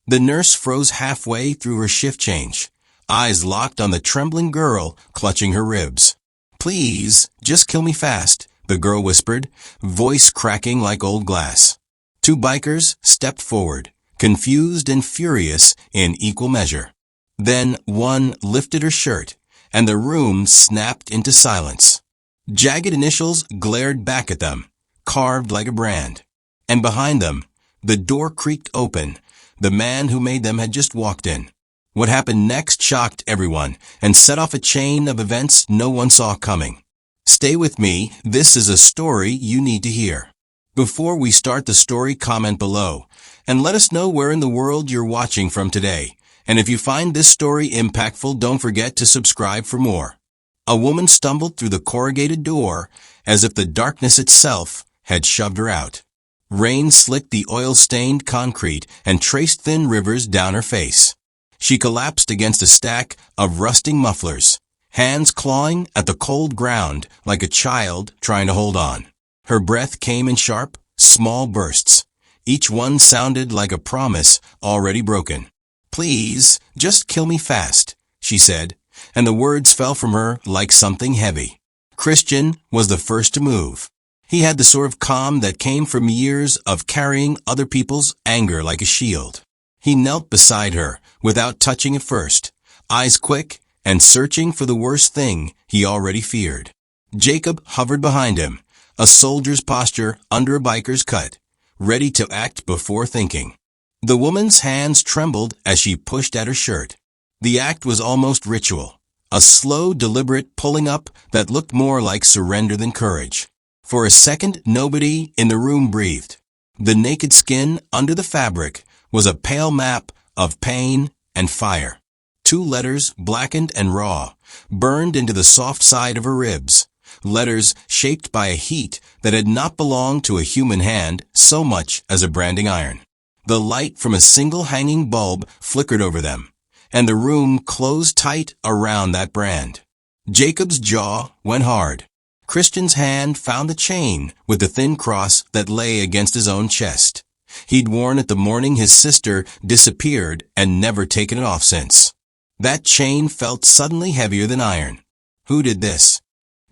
The nurse froze halfway through her shift change, eyes locked on the trembling girl clutching her ribs. "Please, just kill me fast," the girl whispered, voice cracking like old glass. Two bikers stepped forward, confused and furious in equal measure. Then one lifted her shirt, and the room snapped into silence. Jagged initials glared back at them, carved like a brand. And behind them, the door creaked open. The man who made them had just walked in. What happened next shocked everyone and set off a chain of events no one saw coming. Stay with me, this is a story you need to hear. Before we start the story, comment below and let us know where in the world you're watching from today. And if you find this story impactful, don't forget to subscribe for more. A woman stumbled through the corrugated door as if the darkness itself had shoved her out. Rain slicked the oil-stained concrete and traced thin rivers down her face. She collapsed against a stack of rusting mufflers, hands clawing at the cold ground like a child trying to hold on. Her breath came in sharp, small bursts. Each one sounded like a promise already broken. "Please, just kill me fast," she said, and the words fell from her like something heavy. Christian was the first to move. He had the sort of calm that came from years of carrying other people's anger like a shield. He knelt beside her, without touching at first, eyes quick and searching for the worst thing he already feared. Jacob hovered behind him, a soldier's posture under a biker's cut, ready to act before thinking. The woman's hands trembled as she pushed at her shirt. The act was almost ritual, a slow, deliberate pulling up that looked more like surrender than courage. For a second, nobody in the room breathed. The naked skin under the fabric was a pale map of pain and fire. Two letters, blackened and raw, burned into the soft side of her ribs. Letters shaped by a heat that had not belonged to a human hand so much as a branding iron. The light from a single hanging bulb flickered over them, and the room closed tight around that brand. Jacob's jaw went hard. Christian's hand found the chain with the thin cross that lay against his own chest. He'd worn it the morning his sister disappeared and never taken it off since. That chain felt suddenly heavier than iron. "Who did this?"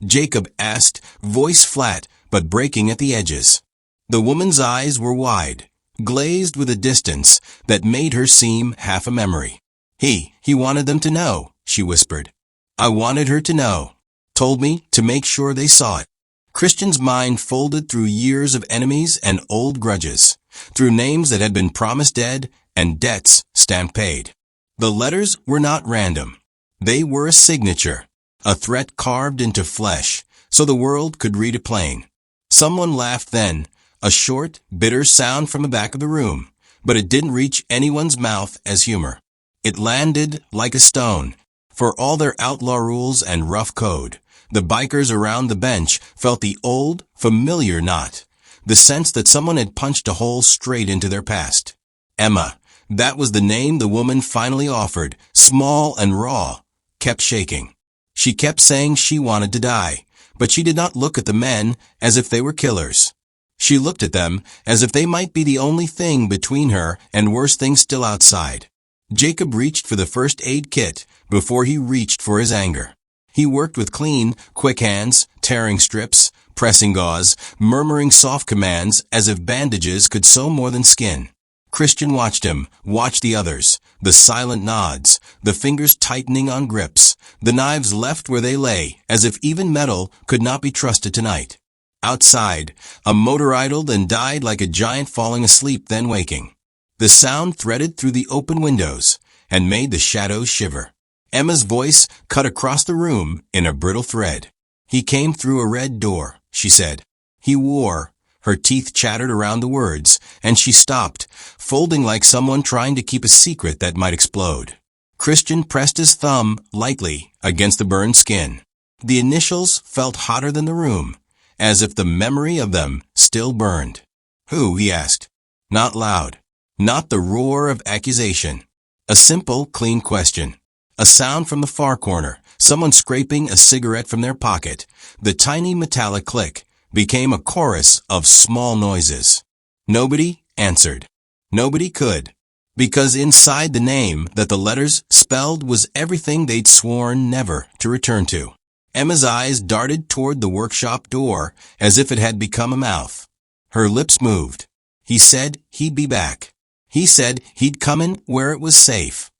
Jacob asked, voice flat but breaking at the edges. The woman's eyes were wide, glazed with a distance that made her seem half a memory. He wanted them to know," she whispered. "I wanted her to know. Told me to make sure they saw it." Christian's mind folded through years of enemies and old grudges, through names that had been promised dead and debts stamped paid. The letters were not random. They were a signature, a threat carved into flesh, so the world could read it plain. Someone laughed then, a short, bitter sound from the back of the room, but it didn't reach anyone's mouth as humor. It landed like a stone. For all their outlaw rules and rough code, the bikers around the bench felt the old, familiar knot, the sense that someone had punched a hole straight into their past. Emma, that was the name the woman finally offered, small and raw, kept shaking. She kept saying she wanted to die, but she did not look at the men as if they were killers. She looked at them as if they might be the only thing between her and worse things still outside. Jacob reached for the first aid kit before he reached for his anger. He worked with clean, quick hands, tearing strips, pressing gauze, murmuring soft commands as if bandages could sew more than skin. Christian watched him, watched the others, the silent nods, the fingers tightening on grips, the knives left where they lay, as if even metal could not be trusted tonight. Outside, a motor idled and died like a giant falling asleep then waking. The sound threaded through the open windows and made the shadows shiver. Emma's voice cut across the room in a brittle thread. "He came through a red door," she said. "He wore." Her teeth chattered around the words, and she stopped, folding like someone trying to keep a secret that might explode. Christian pressed his thumb lightly against the burned skin. The initials felt hotter than the room, as if the memory of them still burned. "Who?" he asked. Not loud. Not the roar of accusation. A simple, clean question. A sound from the far corner, someone scraping a cigarette from their pocket. The tiny metallic click became a chorus of small noises. Nobody answered. Nobody could. because inside the name that the letters spelled was everything they'd sworn never to return to. Emma's eyes darted toward the workshop door as if it had become a mouth. Her lips moved. He said he'd be back. He said he'd come in where it was safe.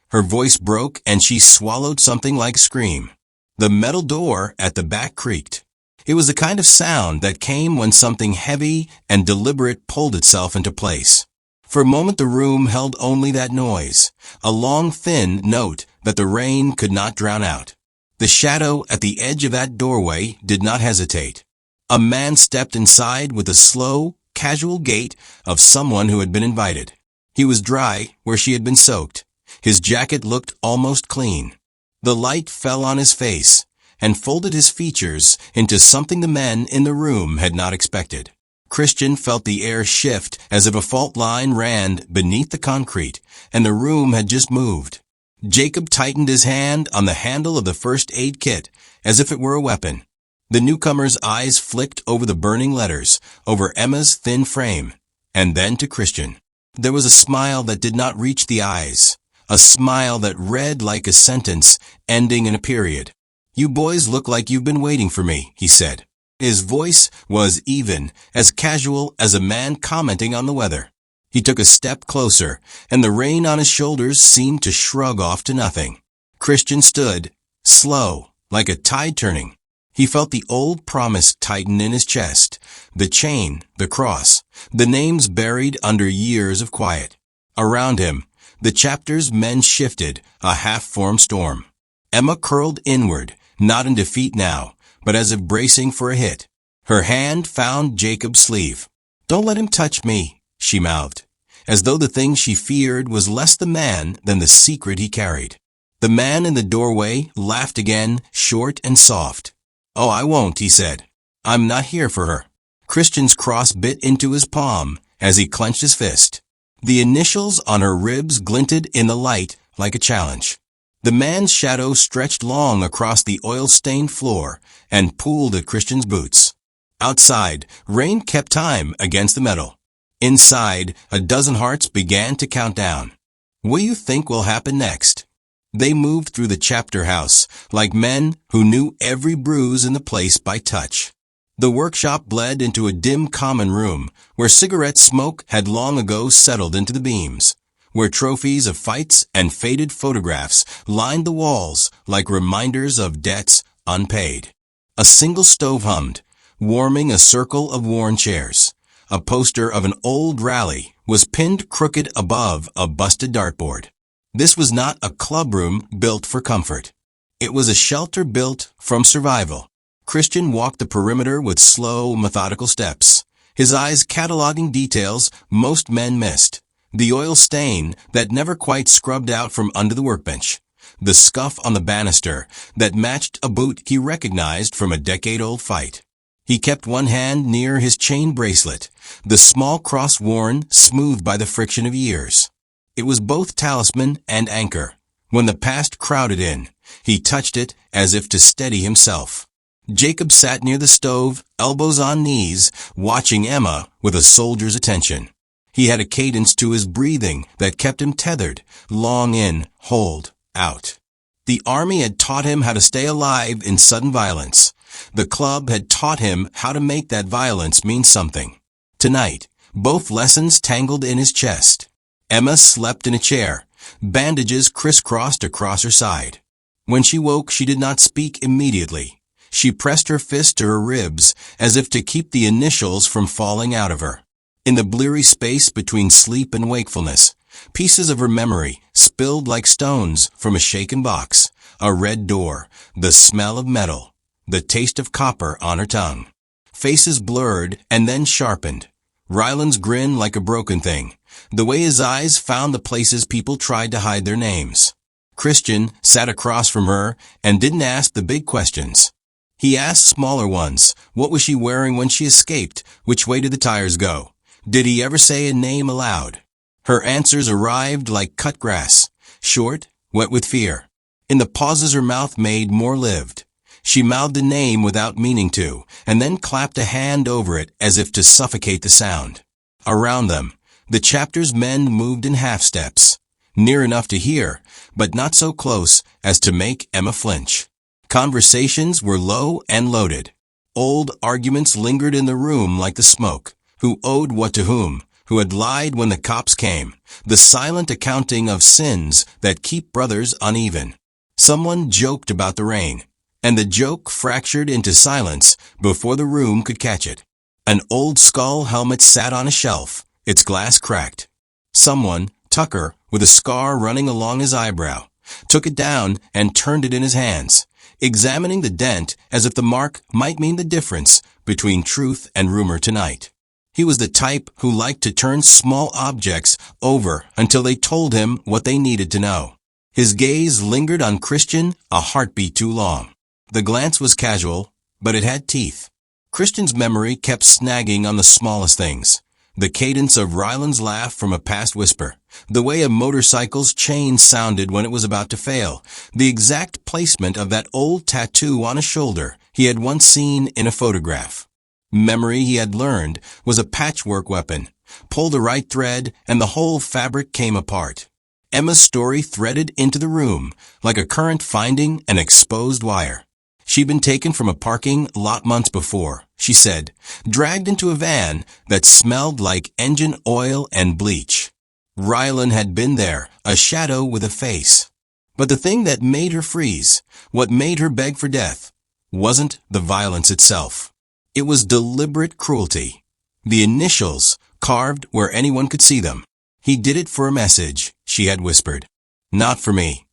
Her voice broke and she swallowed something like a scream. The metal door at the back creaked. It was the kind of sound that came when something heavy and deliberate pulled itself into place. For a moment the room held only that noise, a long thin note that the rain could not drown out. The shadow at the edge of that doorway did not hesitate. A man stepped inside with the slow, casual gait of someone who had been invited. He was dry where she had been soaked. His jacket looked almost clean. The light fell on his face and folded his features into something the men in the room had not expected. Christian felt the air shift as if a fault line ran beneath the concrete, and the room had just moved. Jacob tightened his hand on the handle of the first aid kit as if it were a weapon. The newcomer's eyes flicked over the burning letters, over Emma's thin frame, and then to Christian. There was a smile that did not reach the eyes, a smile that read like a sentence ending in a period. "You boys look like you've been waiting for me," he said. His voice was even, as casual as a man commenting on the weather. He took a step closer, and the rain on his shoulders seemed to shrug off to nothing. Christian stood, slow, like a tide turning. He felt the old promise tighten in his chest, the chain, the cross, the names buried under years of quiet. Around him, the chapter's men shifted, a half-formed storm. Emma curled inward, not in defeat now, but as if bracing for a hit. Her hand found Jacob's sleeve. "Don't let him touch me," she mouthed, as though the thing she feared was less the man than the secret he carried. The man in the doorway laughed again, short and soft. "Oh, I won't," he said. "I'm not here for her." Christian's cross bit into his palm as he clenched his fist. The initials on her ribs glinted in the light like a challenge. The man's shadow stretched long across the oil-stained floor and pooled at Christian's boots. Outside, rain kept time against the metal. Inside, a dozen hearts began to count down. What do you think will happen next? They moved through the chapter house like men who knew every bruise in the place by touch. The workshop bled into a dim common room where cigarette smoke had long ago settled into the beams, where trophies of fights and faded photographs lined the walls like reminders of debts unpaid. A single stove hummed, warming a circle of worn chairs. A poster of an old rally was pinned crooked above a busted dartboard. This was not a clubroom built for comfort. It was a shelter built from survival. Christian walked the perimeter with slow, methodical steps, his eyes cataloging details most men missed. The oil stain that never quite scrubbed out from under the workbench. The scuff on the banister that matched a boot he recognized from a decade-old fight. He kept one hand near his chain bracelet, the small cross worn smooth by the friction of years. It was both talisman and anchor. When the past crowded in, he touched it as if to steady himself. Jacob sat near the stove, elbows on knees, watching Emma with a soldier's attention. He had a cadence to his breathing that kept him tethered, long in, hold, out. The army had taught him how to stay alive in sudden violence. The club had taught him how to make that violence mean something. Tonight, both lessons tangled in his chest. Emma slept in a chair, bandages crisscrossed across her side. When she woke, she did not speak immediately. She pressed her fist to her ribs as if to keep the initials from falling out of her. In the bleary space between sleep and wakefulness, pieces of her memory spilled like stones from a shaken box, a red door, the smell of metal, the taste of copper on her tongue. Faces blurred and then sharpened. Ryland's grin like a broken thing, the way his eyes found the places people tried to hide their names. Christian sat across from her and didn't ask the big questions. He asked smaller ones. What was she wearing when she escaped? Which way did the tires go? Did he ever say a name aloud? Her answers arrived like cut grass, short, wet with fear. In the pauses her mouth made more lived. She mouthed a name without meaning to, and then clapped a hand over it as if to suffocate the sound. Around them, The chapter's men moved in half steps, near enough to hear, but not so close as to make Emma flinch. Conversations were low and loaded. Old arguments lingered in the room like the smoke. Who owed what to whom? Who had lied when the cops came? The silent accounting of sins that keep brothers uneven. Someone joked about the rain, and the joke fractured into silence before the room could catch it. An old skull helmet sat on a shelf, its glass cracked. Someone, Tucker, with a scar running along his eyebrow, took it down and turned it in his hands, examining the dent as if the mark might mean the difference between truth and rumor tonight. He was the type who liked to turn small objects over until they told him what they needed to know. His gaze lingered on Christian a heartbeat too long. The glance was casual, but it had teeth. Christian's memory kept snagging on the smallest things. The cadence of Ryland's laugh from a past whisper, the way a motorcycle's chain sounded when it was about to fail, the exact placement of that old tattoo on his shoulder he had once seen in a photograph. Memory, he had learned, was a patchwork weapon. Pull the right thread, and the whole fabric came apart. Emma's story threaded into the room, like a current finding an exposed wire. She'd been taken from a parking lot months before, she said, dragged into a van that smelled like engine oil and bleach. Ryland had been there, a shadow with a face. But the thing that made her freeze, what made her beg for death, wasn't the violence itself. It was deliberate cruelty. The initials, carved where anyone could see them. He did it for a message, she had whispered. Not for me.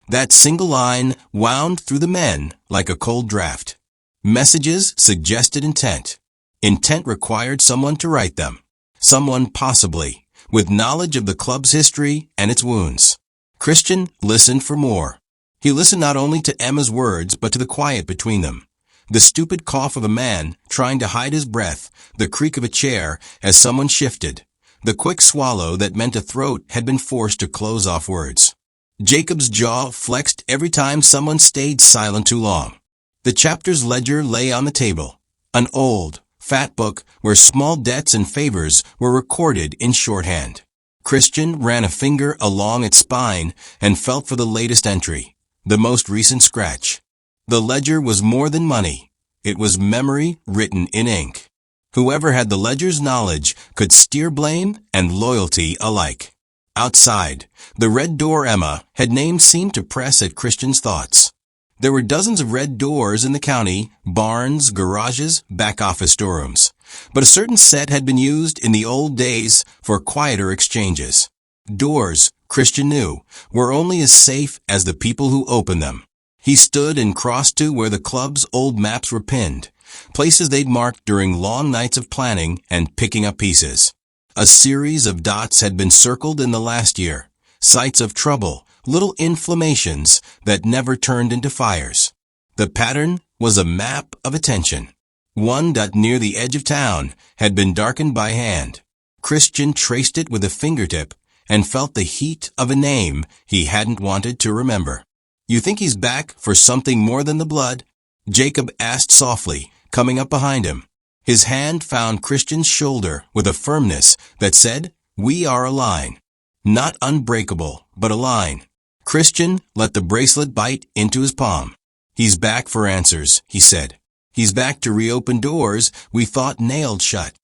That single line wound through the men like a cold draft. Messages suggested intent. Intent required someone to write them. Someone, possibly, with knowledge of the club's history and its wounds. Christian listened for more. He listened not only to Emma's words, but to the quiet between them. The stupid cough of a man trying to hide his breath, the creak of a chair as someone shifted, the quick swallow that meant a throat had been forced to close off words. Jacob's jaw flexed every time someone stayed silent too long. The chapter's ledger lay on the table, an old, fat book where small debts and favors were recorded in shorthand. Christian ran a finger along its spine and felt for the latest entry, the most recent scratch. The ledger was more than money. It was memory written in ink. Whoever had the ledger's knowledge could steer blame and loyalty alike. Outside, the red door Emma had named seemed to press at Christian's thoughts. There were dozens of red doors in the county, barns, garages, back office storerooms. But a certain set had been used in the old days for quieter exchanges. Doors, Christian knew, were only as safe as the people who opened them. He stood and crossed to where the club's old maps were pinned, places they'd marked during long nights of planning and picking up pieces. A series of dots had been circled in the last year, sites of trouble, little inflammations that never turned into fires. The pattern was a map of attention. One dot near the edge of town had been darkened by hand. Christian traced it with a fingertip and felt the heat of a name he hadn't wanted to remember. You think he's back for something more than the blood? Jacob asked softly, coming up behind him. His hand found Christian's shoulder with a firmness that said, "We are a line." Not unbreakable, but a line. Christian let the bracelet bite into his palm. He's back for answers, he said. He's back to reopen doors we thought nailed shut.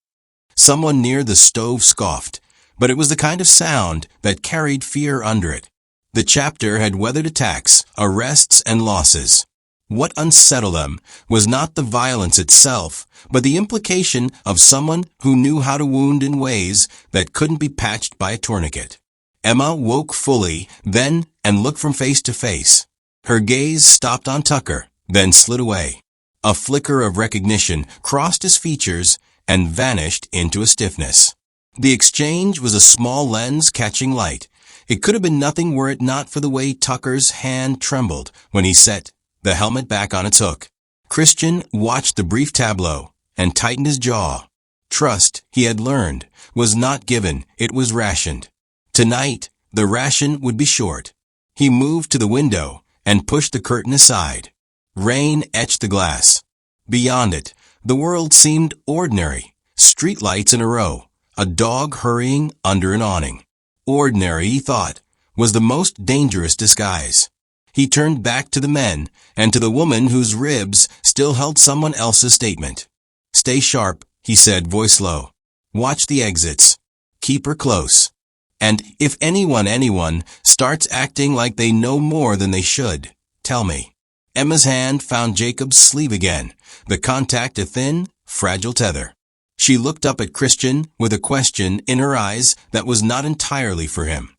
Someone near the stove scoffed, but it was the kind of sound that carried fear under it. The chapter had weathered attacks, arrests, and losses. What unsettled them was not the violence itself, but the implication of someone who knew how to wound in ways that couldn't be patched by a tourniquet. Emma woke fully, then, and looked from face to face. Her gaze stopped on Tucker, then slid away. A flicker of recognition crossed his features and vanished into a stiffness. The exchange was a small lens catching light. It could have been nothing were it not for the way Tucker's hand trembled when he set the helmet back on its hook. Christian watched the brief tableau and tightened his jaw. Trust, he had learned, was not given, it was rationed. Tonight, the ration would be short. He moved to the window and pushed the curtain aside. Rain etched the glass. Beyond it, the world seemed ordinary. Streetlights in a row, a dog hurrying under an awning. Ordinary, he thought, was the most dangerous disguise. He turned back to the men and to the woman whose ribs still held someone else's statement. "Stay sharp," he said, voice low. "Watch the exits. Keep her close. And if anyone starts acting like they know more than they should, tell me." Emma's hand found Jacob's sleeve again, the contact a thin, fragile tether. She looked up at Christian with a question in her eyes that was not entirely for him.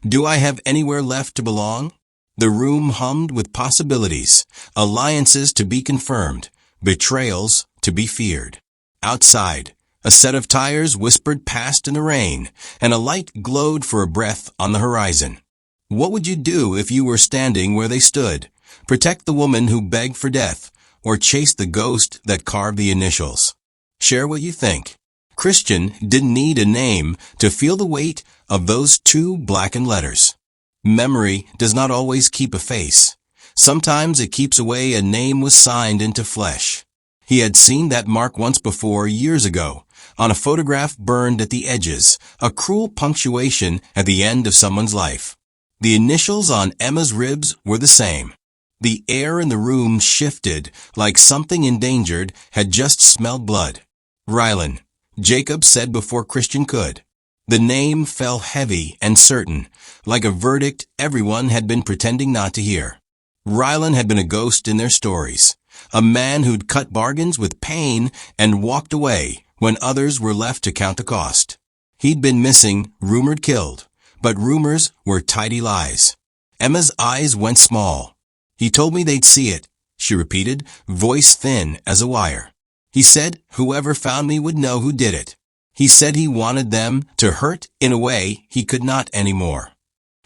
"Do I have anywhere left to belong?" The room hummed with possibilities, alliances to be confirmed, betrayals to be feared. Outside, a set of tires whispered past in the rain, and a light glowed for a breath on the horizon. What would you do if you were standing where they stood? Protect the woman who begged for death, or chase the ghost that carved the initials? Share what you think. Christian didn't need a name to feel the weight of those two blackened letters. Memory does not always keep a face. Sometimes it keeps away a name was signed into flesh. He had seen that mark once before, years ago, on a photograph burned at the edges, a cruel punctuation at the end of someone's life. The initials on Emma's ribs were the same. The air in the room shifted like something endangered had just smelled blood. "Rylan," Jacob said before Christian could. The name fell heavy and certain, like a verdict everyone had been pretending not to hear. Rylan had been a ghost in their stories, a man who'd cut bargains with pain and walked away when others were left to count the cost. He'd been missing, rumored killed, but rumors were tidy lies. Emma's eyes went small. "He told me they'd see it," she repeated, voice thin as a wire. "He said whoever found me would know who did it. He said he wanted them to hurt in a way he could not anymore."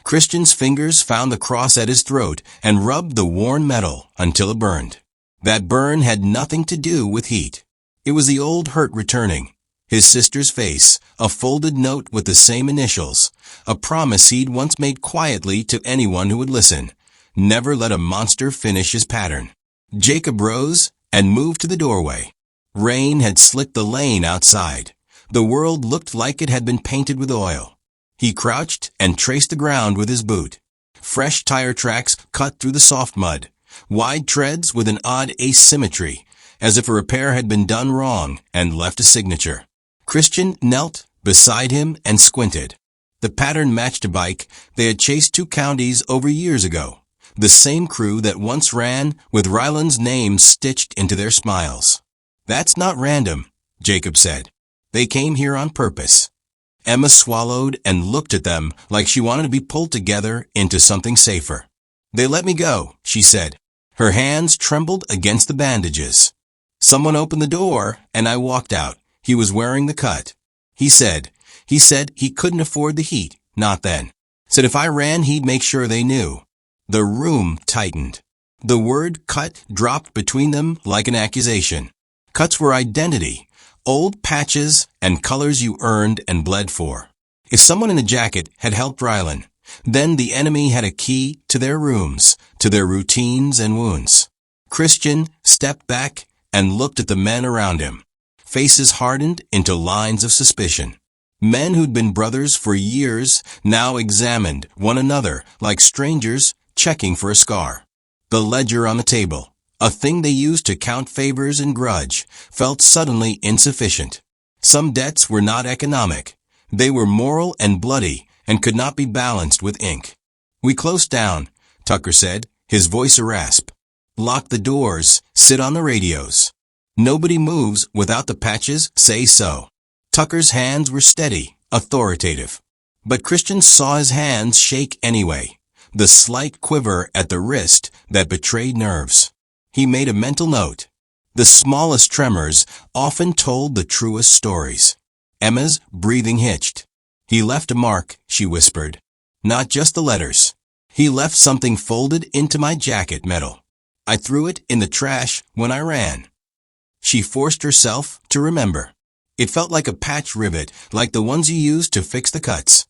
Christian's fingers found the cross at his throat and rubbed the worn metal until it burned. That burn had nothing to do with heat. It was the old hurt returning. His sister's face, a folded note with the same initials, a promise he'd once made quietly to anyone who would listen. Never let a monster finish his pattern. Jacob rose and moved to the doorway. Rain had slicked the lane outside. The world looked like it had been painted with oil. He crouched and traced the ground with his boot. Fresh tire tracks cut through the soft mud, wide treads with an odd asymmetry, as if a repair had been done wrong and left a signature. Christian knelt beside him and squinted. The pattern matched a bike they had chased 2 counties over years ago, the same crew that once ran with Ryland's name stitched into their smiles. "That's not random," Jacob said. "They came here on purpose." Emma swallowed and looked at them like she wanted to be pulled together into something safer. "They let me go," she said. Her hands trembled against the bandages. "Someone opened the door, and I walked out. He was wearing the cut. He said he couldn't afford the heat, not then. Said if I ran, he'd make sure they knew." The room tightened. The word cut dropped between them like an accusation. Cuts were identity, old patches and colors you earned and bled for. If someone in a jacket had helped Rylan, then the enemy had a key to their rooms, to their routines and wounds. Christian stepped back and looked at the men around him. Faces hardened into lines of suspicion. Men who'd been brothers for years now examined one another like strangers checking for a scar. The ledger on the table, a thing they used to count favors and grudge, felt suddenly insufficient. Some debts were not economic. They were moral and bloody and could not be balanced with ink. "We close down," Tucker said, his voice a rasp. "Lock the doors, sit on the radios. Nobody moves without the patches say so." Tucker's hands were steady, authoritative. But Christian saw his hands shake anyway, the slight quiver at the wrist that betrayed nerves. He made a mental note. The smallest tremors often told the truest stories. Emma's breathing hitched. "He left a mark," she whispered. "Not just the letters. He left something folded into my jacket metal. I threw it in the trash when I ran." She forced herself to remember. It felt like a patch rivet, like the ones you use to fix the cuts.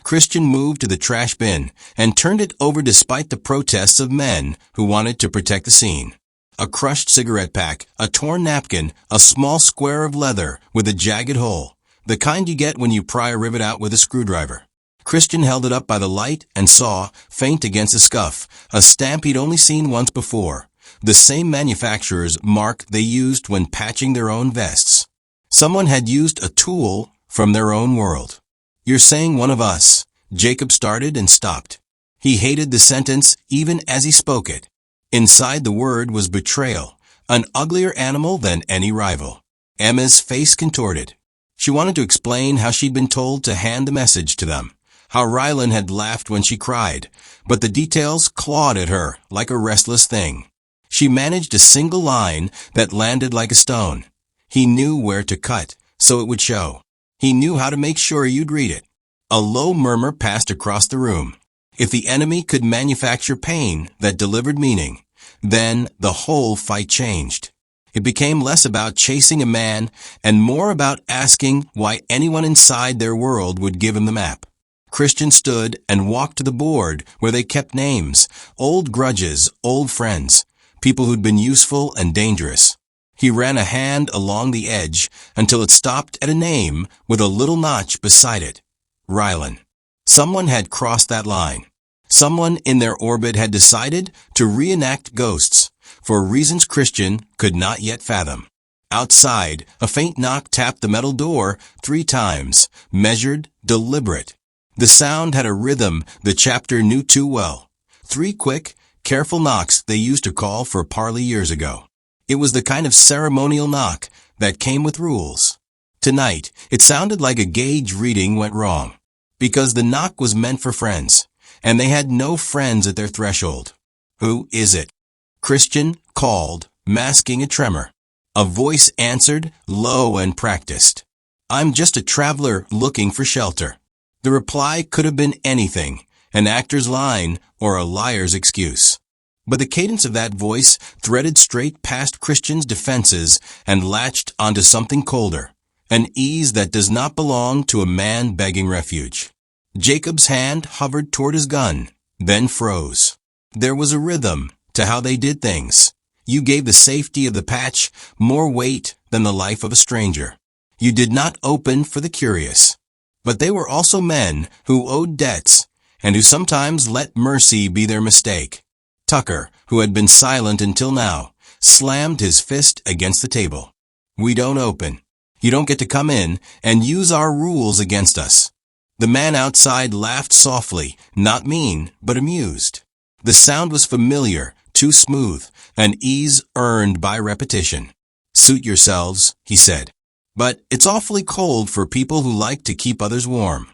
Christian moved to the trash bin and turned it over despite the protests of men who wanted to protect the scene. A crushed cigarette pack, a torn napkin, a small square of leather with a jagged hole. the kind you get when you pry a rivet out with a screwdriver. Christian held it up by the light and saw, faint against the scuff, a stamp he'd only seen once before, the same manufacturer's mark they used when patching their own vests. Someone had used a tool from their own world. "You're saying one of us," Jacob started and stopped. He hated the sentence even as he spoke it. Inside the word was betrayal, an uglier animal than any rival. Emma's face contorted. She wanted to explain how she'd been told to hand the message to them, how Rylan had laughed when she cried, but the details clawed at her like a restless thing. She managed a single line that landed like a stone. He knew where to cut, so it would show. He knew how to make sure you'd read it. A low murmur passed across the room. If the enemy could manufacture pain that delivered meaning, then the whole fight changed. It became less about chasing a man and more about asking why anyone inside their world would give him the map. Christian stood and walked to the board where they kept names, old grudges, old friends, people who'd been useful and dangerous. He ran a hand along the edge until it stopped at a name with a little notch beside it. Rylan. Someone had crossed that line. Someone in their orbit had decided to reenact ghosts for reasons Christian could not yet fathom. Outside, a faint knock tapped the metal door 3 times, measured, deliberate. The sound had a rhythm the chapter knew too well. 3 quick, careful knocks they used to call for parley years ago. It was the kind of ceremonial knock that came with rules. Tonight, it sounded like a gauge reading went wrong, because the knock was meant for friends, and they had no friends at their threshold. "Who is it?" Christian called, masking a tremor. A voice answered, low and practiced. "I'm just a traveler looking for shelter." The reply could have been anything, an actor's line or a liar's excuse. But the cadence of that voice threaded straight past Christian's defenses and latched onto something colder, an ease that does not belong to a man begging refuge. Jacob's hand hovered toward his gun, then froze. There was a rhythm to how they did things. You gave the safety of the patch more weight than the life of a stranger. You did not open for the curious. But they were also men who owed debts and who sometimes let mercy be their mistake. Tucker, who had been silent until now, slammed his fist against the table. "We don't open. You don't get to come in and use our rules against us." The man outside laughed softly, not mean, but amused. The sound was familiar, too smooth, an ease earned by repetition. "Suit yourselves," he said. "But it's awfully cold for people who like to keep others warm."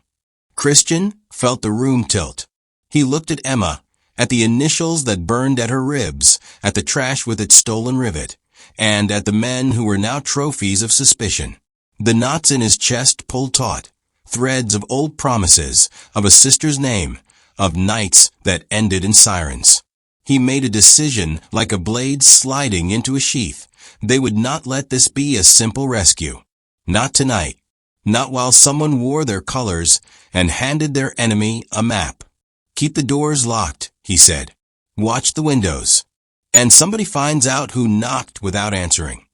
Christian felt the room tilt. He looked at Emma, at the initials that burned at her ribs, at the trash with its stolen rivet, and at the men who were now trophies of suspicion. The knots in his chest pulled taut, threads of old promises, of a sister's name, of nights that ended in sirens. He made a decision like a blade sliding into a sheath. They would not let this be a simple rescue. Not tonight. Not while someone wore their colors and handed their enemy a map. "Keep the doors locked," he said. "Watch the windows. And somebody finds out who knocked without answering."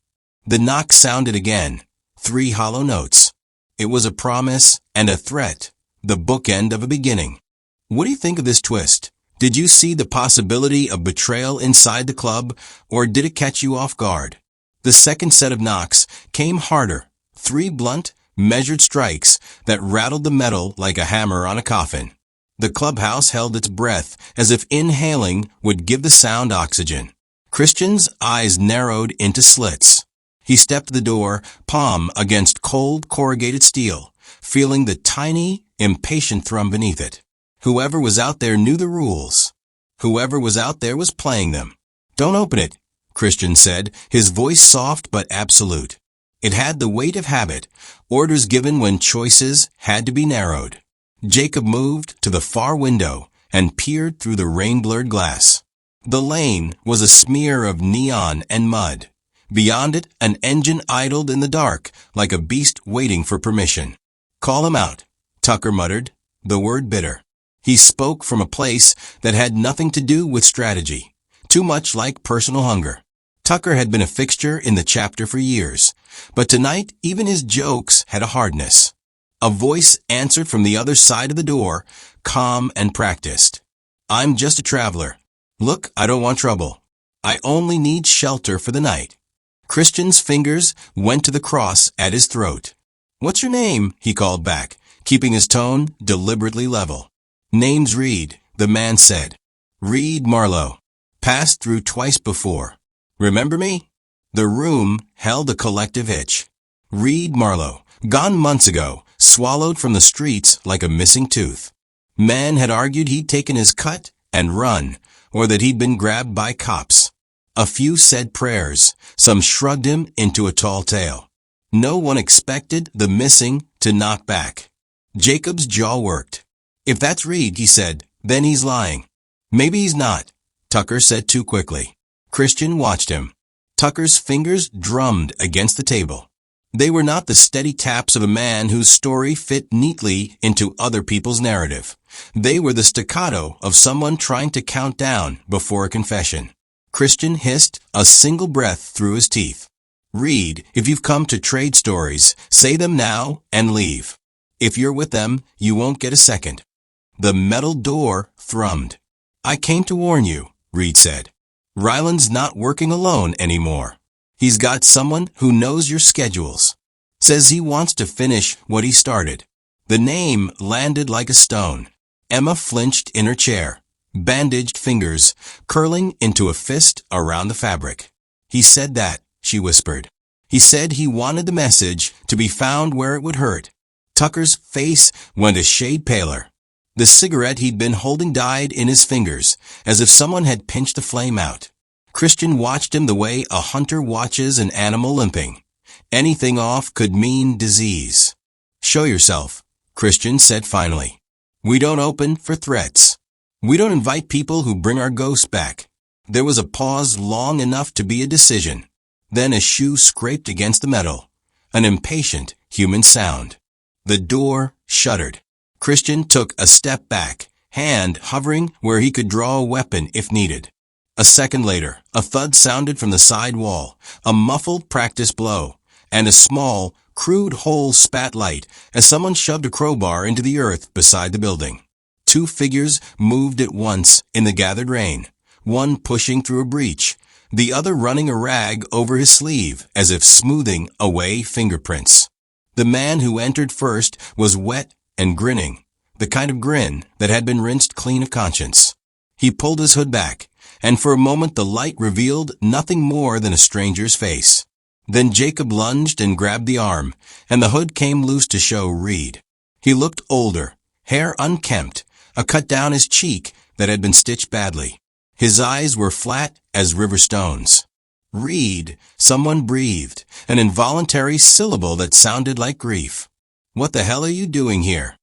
The knock sounded again, 3 hollow notes. It was a promise and a threat, the bookend of a beginning. What do you think of this twist? Did you see the possibility of betrayal inside the club, or did it catch you off guard? The second set of knocks came harder, 3 blunt, measured strikes that rattled the metal like a hammer on a coffin. The clubhouse held its breath as if inhaling would give the sound oxygen. Christian's eyes narrowed into slits. He stepped to the door, palm against cold, corrugated steel, feeling the tiny, impatient thrum beneath it. Whoever was out there knew the rules. Whoever was out there was playing them. "Don't open it," Christian said, his voice soft but absolute. It had the weight of habit, orders given when choices had to be narrowed. Jacob moved to the far window and peered through the rain-blurred glass. The lane was a smear of neon and mud. Beyond it, an engine idled in the dark, like a beast waiting for permission. "Call him out," Tucker muttered, the word bitter. He spoke from a place that had nothing to do with strategy, too much like personal hunger. Tucker had been a fixture in the chapter for years, but tonight even his jokes had a hardness. A voice answered from the other side of the door, calm and practiced. "I'm just a traveler. Look, I don't want trouble. I only need shelter for the night." Christian's fingers went to the cross at his throat. "What's your name?" he called back, keeping his tone deliberately level. "Name's Reed," the man said. "Reed Marlowe. Passed through twice before. Remember me?" The room held a collective hitch. Reed Marlowe, gone months ago, swallowed from the streets like a missing tooth. Men had argued he'd taken his cut and run, or that he'd been grabbed by cops. A few said prayers, some shrugged him into a tall tale. No one expected the missing to knock back. Jacob's jaw worked. "If that's Reed," he said, "then he's lying." "Maybe he's not," Tucker said too quickly. Christian watched him. Tucker's fingers drummed against the table. They were not the steady taps of a man whose story fit neatly into other people's narrative. They were the staccato of someone trying to count down before a confession. Christian hissed a single breath through his teeth. "Reed, if you've come to trade stories, say them now and leave. If you're with them, you won't get a second." The metal door thrummed. "I came to warn you," Reed said. "Ryland's not working alone anymore. He's got someone who knows your schedules. Says he wants to finish what he started." The name landed like a stone. Emma flinched in her chair, bandaged fingers curling into a fist around the fabric. "He said that," she whispered. "He said he wanted the message to be found where it would hurt." Tucker's face went a shade paler. The cigarette he'd been holding died in his fingers, as if someone had pinched the flame out. Christian watched him the way a hunter watches an animal limping. Anything off could mean disease. "Show yourself," Christian said finally. "We don't open for threats. We don't invite people who bring our ghosts back." There was a pause long enough to be a decision. Then a shoe scraped against the metal. An impatient human sound. The door shuddered. Christian took a step back, hand hovering where he could draw a weapon if needed. A second later, a thud sounded from the side wall, a muffled practice blow, and a small, crude hole spat light as someone shoved a crowbar into the earth beside the building. Two figures moved at once in the gathered rain, one pushing through a breach, the other running a rag over his sleeve as if smoothing away fingerprints. The man who entered first was wet and grinning, the kind of grin that had been rinsed clean of conscience. He pulled his hood back, and for a moment the light revealed nothing more than a stranger's face. Then Jacob lunged and grabbed the arm, and the hood came loose to show Reed. He looked older, hair unkempt, a cut down his cheek that had been stitched badly. His eyes were flat as river stones. "Reed," someone breathed, an involuntary syllable that sounded like grief. "What the hell are you doing here?"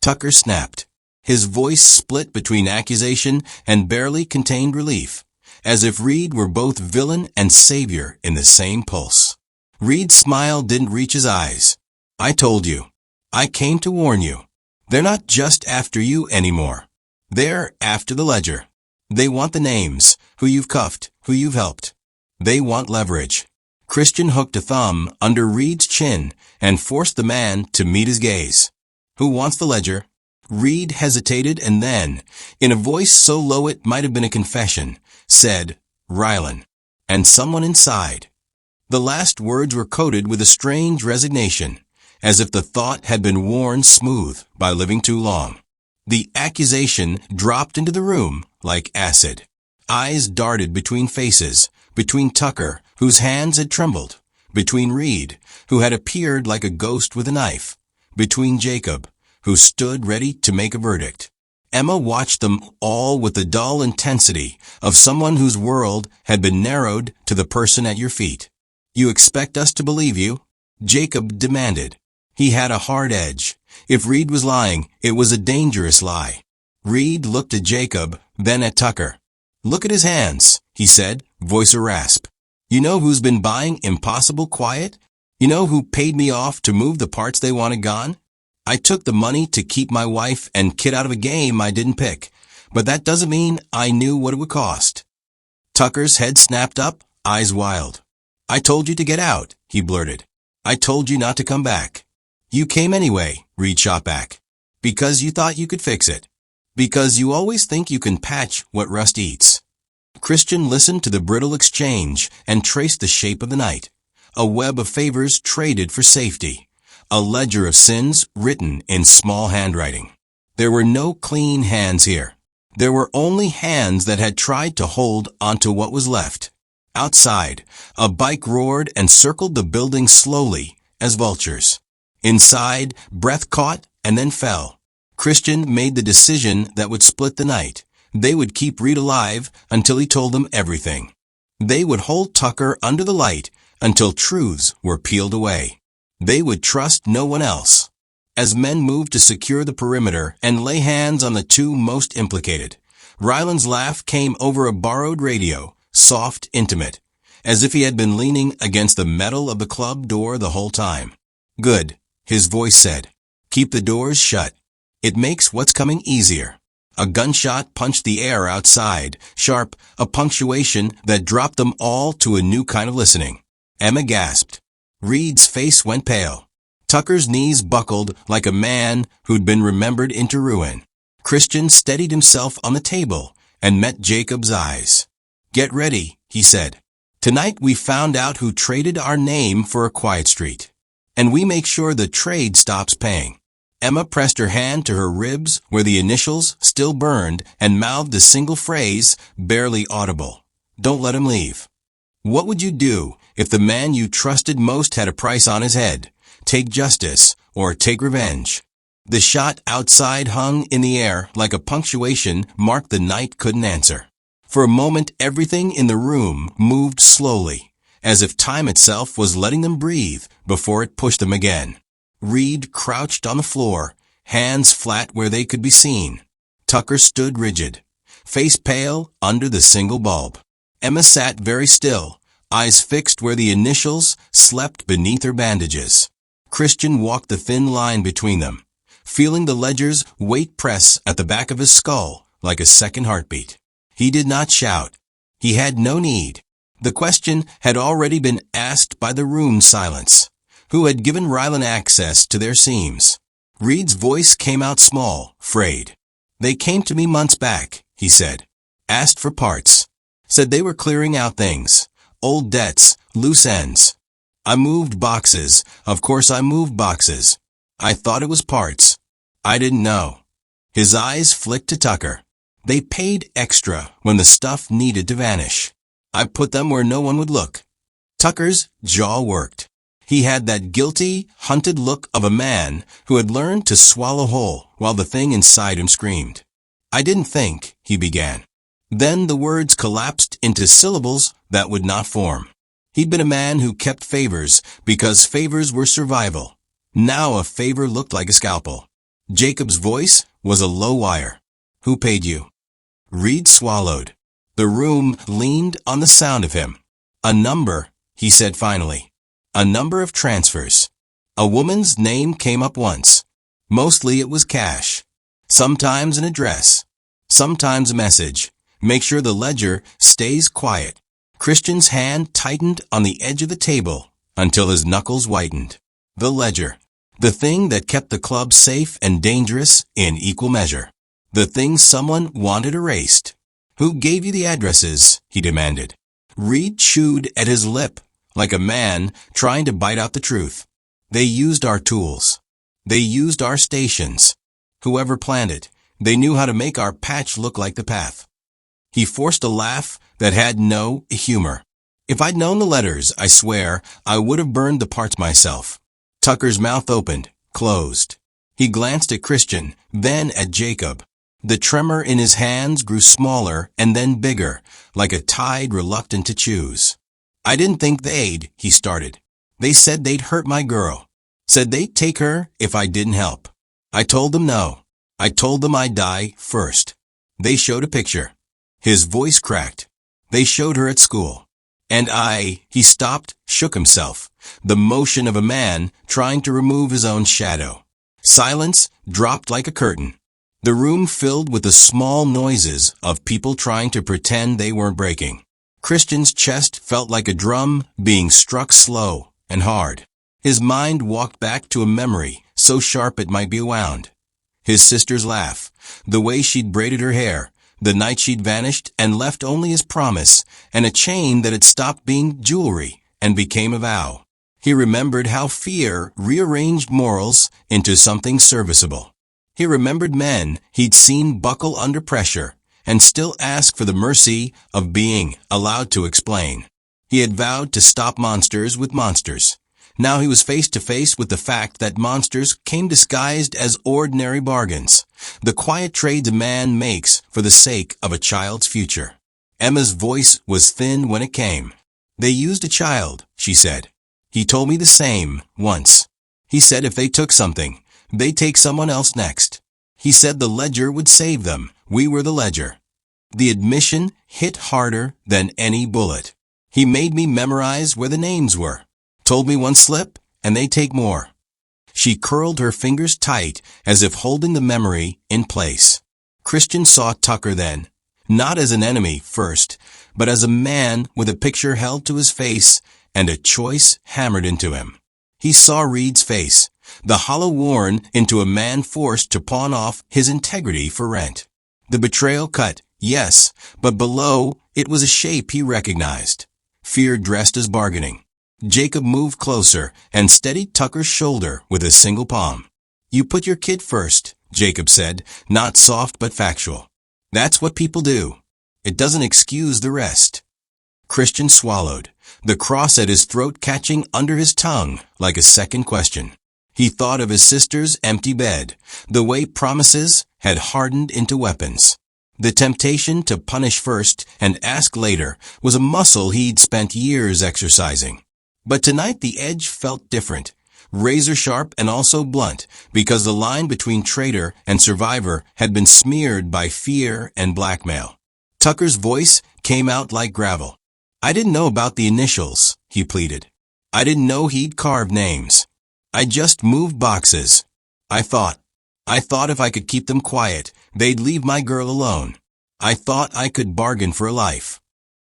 Tucker snapped. His voice split between accusation and barely contained relief, as if Reed were both villain and savior in the same pulse. Reed's smile didn't reach his eyes. "I told you. I came to warn you. They're not just after you anymore. They're after the ledger. They want the names, who you've cuffed, who you've helped. They want leverage." Christian hooked a thumb under Reed's chin and forced the man to meet his gaze. "Who wants the ledger?" Reed hesitated and then, in a voice so low it might have been a confession, said, "Ryland." And someone inside. The last words were coated with a strange resignation, as if the thought had been worn smooth by living too long. The accusation dropped into the room like acid. Eyes darted between faces, between Tucker, whose hands had trembled, between Reed, who had appeared like a ghost with a knife, between Jacob, who stood ready to make a verdict. Emma watched them all with the dull intensity of someone whose world had been narrowed to the person at your feet. "You expect us to believe you?" Jacob demanded. He had a hard edge. If Reed was lying, it was a dangerous lie. Reed looked at Jacob, then at Tucker. "Look at his hands," he said, voice a rasp. "You know who's been buying impossible quiet? You know who paid me off to move the parts they wanted gone? I took the money to keep my wife and kid out of a game I didn't pick, but that doesn't mean I knew what it would cost." Tucker's head snapped up, eyes wild. "I told you to get out," he blurted. "I told you not to come back." "You came anyway," Reed shot back. "Because you thought you could fix it. Because you always think you can patch what rust eats." Christian listened to the brittle exchange and traced the shape of the night. A web of favors traded for safety. A ledger of sins written in small handwriting. There were no clean hands here. There were only hands that had tried to hold onto what was left. Outside, a bike roared and circled the building slowly, as vultures. Inside, breath caught and then fell. Christian made the decision that would split the night. They would keep Reed alive until he told them everything. They would hold Tucker under the light until truths were peeled away. They would trust no one else. As men moved to secure the perimeter and lay hands on the two most implicated, Ryland's laugh came over a borrowed radio, soft, intimate, as if he had been leaning against the metal of the club door the whole time. "Good," his voice said. "Keep the doors shut. It makes what's coming easier." A gunshot punched the air outside, sharp, a punctuation that dropped them all to a new kind of listening. Emma gasped. Reed's face went pale. Tucker's knees buckled like a man who'd been remembered into ruin. Christian steadied himself on the table and met Jacob's eyes. "Get ready," he said. "Tonight we found out who traded our name for a quiet street. And we make sure the trade stops paying." Emma pressed her hand to her ribs where the initials still burned and mouthed a single phrase, barely audible. "Don't let him leave." "What would you do if the man you trusted most had a price on his head? Take justice or take revenge?" The shot outside hung in the air like a punctuation mark the night couldn't answer. For a moment, everything in the room moved slowly, as if time itself was letting them breathe before it pushed them again. Reed crouched on the floor, hands flat where they could be seen. Tucker stood rigid, face pale under the single bulb. Emma sat very still, eyes fixed where the initials slept beneath her bandages. Christian walked the thin line between them, feeling the ledger's weight press at the back of his skull like a second heartbeat. He did not shout. He had no need. The question had already been asked by the room's silence. Who had given Ryland access to their seams? Reed's voice came out small, frayed. "They came to me months back," he said. "Asked for parts. Said they were clearing out things. Old debts, loose ends. I moved boxes. Of course I moved boxes. I thought it was parts. I didn't know." His eyes flicked to Tucker. "They paid extra when the stuff needed to vanish. I put them where no one would look." Tucker's jaw worked. He had that guilty, hunted look of a man who had learned to swallow whole while the thing inside him screamed. "I didn't think," he began. Then the words collapsed into syllables that would not form. He'd been a man who kept favors because favors were survival. Now a favor looked like a scalpel. Jacob's voice was a low wire. "Who paid you?" Reed swallowed. The room leaned on the sound of him. "A number," he said finally. "A number of transfers. A woman's name came up once. Mostly it was cash. Sometimes an address. Sometimes a message. Make sure the ledger stays quiet." Christian's hand tightened on the edge of the table until his knuckles whitened. The ledger. The thing that kept the club safe and dangerous in equal measure. The thing someone wanted erased. "Who gave you the addresses?" he demanded. Reed chewed at his lip like a man trying to bite out the truth. "They used our tools. They used our stations. Whoever planned it, they knew how to make our patch look like the path." He forced a laugh that had no humor. "If I'd known the letters, I swear, I would have burned the parts myself." Tucker's mouth opened, closed. He glanced at Christian, then at Jacob. The tremor in his hands grew smaller and then bigger, like a tide reluctant to choose. "I didn't think they'd," he started. "They said they'd hurt my girl. Said they'd take her if I didn't help. I told them no. I told them I'd die first. They showed a picture." His voice cracked. "They showed her at school. And he stopped, shook himself, the motion of a man trying to remove his own shadow. Silence dropped like a curtain. The room filled with the small noises of people trying to pretend they weren't breaking. Christian's chest felt like a drum being struck slow and hard. His mind walked back to a memory so sharp it might be wound. His sister's laugh, the way she'd braided her hair, the night she'd vanished and left only his promise, and a chain that had stopped being jewelry and became a vow. He remembered how fear rearranged morals into something serviceable. He remembered men he'd seen buckle under pressure and still ask for the mercy of being allowed to explain. He had vowed to stop monsters with monsters. Now he was face to face with the fact that monsters came disguised as ordinary bargains, the quiet trades a man makes for the sake of a child's future. Emma's voice was thin when it came. "They used a child," she said. "He told me the same once. He said if they took something, they'd take someone else next. He said the ledger would save them. We were the ledger." The admission hit harder than any bullet. "He made me memorize where the names were. Told me one slip, and they take more." She curled her fingers tight as if holding the memory in place. Christian saw Tucker then, not as an enemy first, but as a man with a picture held to his face and a choice hammered into him. He saw Reed's face, the hollow worn into a man forced to pawn off his integrity for rent. The betrayal cut, yes, but below it was a shape he recognized. Fear dressed as bargaining. Jacob moved closer and steadied Tucker's shoulder with a single palm. "You put your kid first," Jacob said, not soft but factual. "That's what people do. It doesn't excuse the rest." Christian swallowed, the cross at his throat catching under his tongue like a second question. He thought of his sister's empty bed, the way promises had hardened into weapons. The temptation to punish first and ask later was a muscle he'd spent years exercising. But tonight the edge felt different, razor sharp and also blunt, because the line between traitor and survivor had been smeared by fear and blackmail. Tucker's voice came out like gravel. "I didn't know about the initials," he pleaded. "I didn't know he'd carved names. I just moved boxes. I thought if I could keep them quiet, they'd leave my girl alone. I thought I could bargain for a life."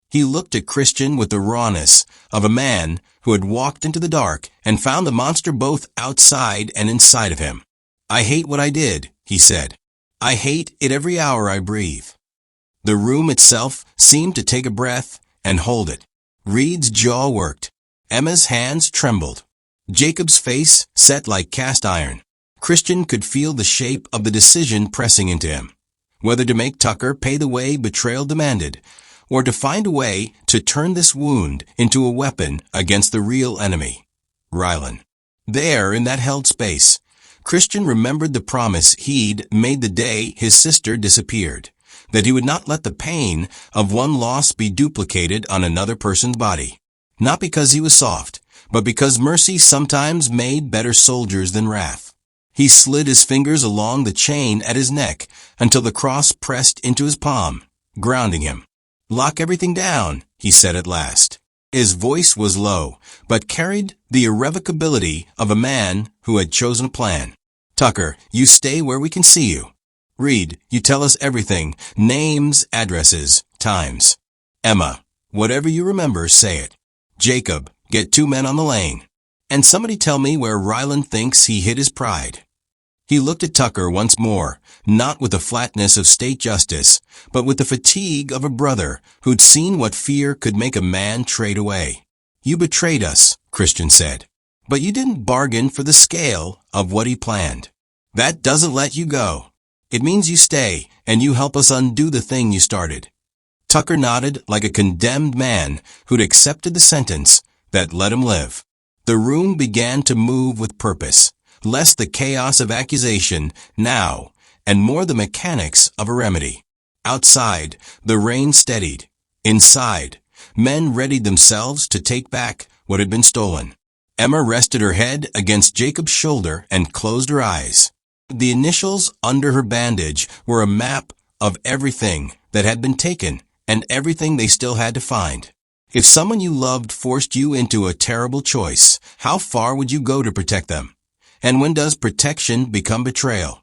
He looked at Christian with the rawness of a man who had walked into the dark and found the monster both outside and inside of him. "I hate what I did," he said. "I hate it every hour I breathe." The room itself seemed to take a breath and hold it. Reed's jaw worked. Emma's hands trembled. Jacob's face set like cast iron. Christian could feel the shape of the decision pressing into him. Whether to make Tucker pay the way betrayal demanded, or to find a way to turn this wound into a weapon against the real enemy, Rylan. There, in that held space, Christian remembered the promise he'd made the day his sister disappeared, that he would not let the pain of one loss be duplicated on another person's body. Not because he was soft, but because mercy sometimes made better soldiers than wrath. He slid his fingers along the chain at his neck until the cross pressed into his palm, grounding him. "Lock everything down," he said at last. His voice was low, but carried the irrevocability of a man who had chosen a plan. "Tucker, you stay where we can see you. Reed, you tell us everything, names, addresses, times. Emma, whatever you remember, say it. Jacob, get 2 men on the lane. And somebody tell me where Ryland thinks he hid his pride." He looked at Tucker once more, not with the flatness of state justice, but with the fatigue of a brother who'd seen what fear could make a man trade away. "You betrayed us," Christian said, "but you didn't bargain for the scale of what he planned. That doesn't let you go. It means you stay, and you help us undo the thing you started." Tucker nodded like a condemned man who'd accepted the sentence that let him live. The room began to move with purpose. Less the chaos of accusation now, and more the mechanics of a remedy. Outside, the rain steadied. Inside, men readied themselves to take back what had been stolen. Emma rested her head against Jacob's shoulder and closed her eyes. The initials under her bandage were a map of everything that had been taken and everything they still had to find. If someone you loved forced you into a terrible choice, how far would you go to protect them? And when does protection become betrayal?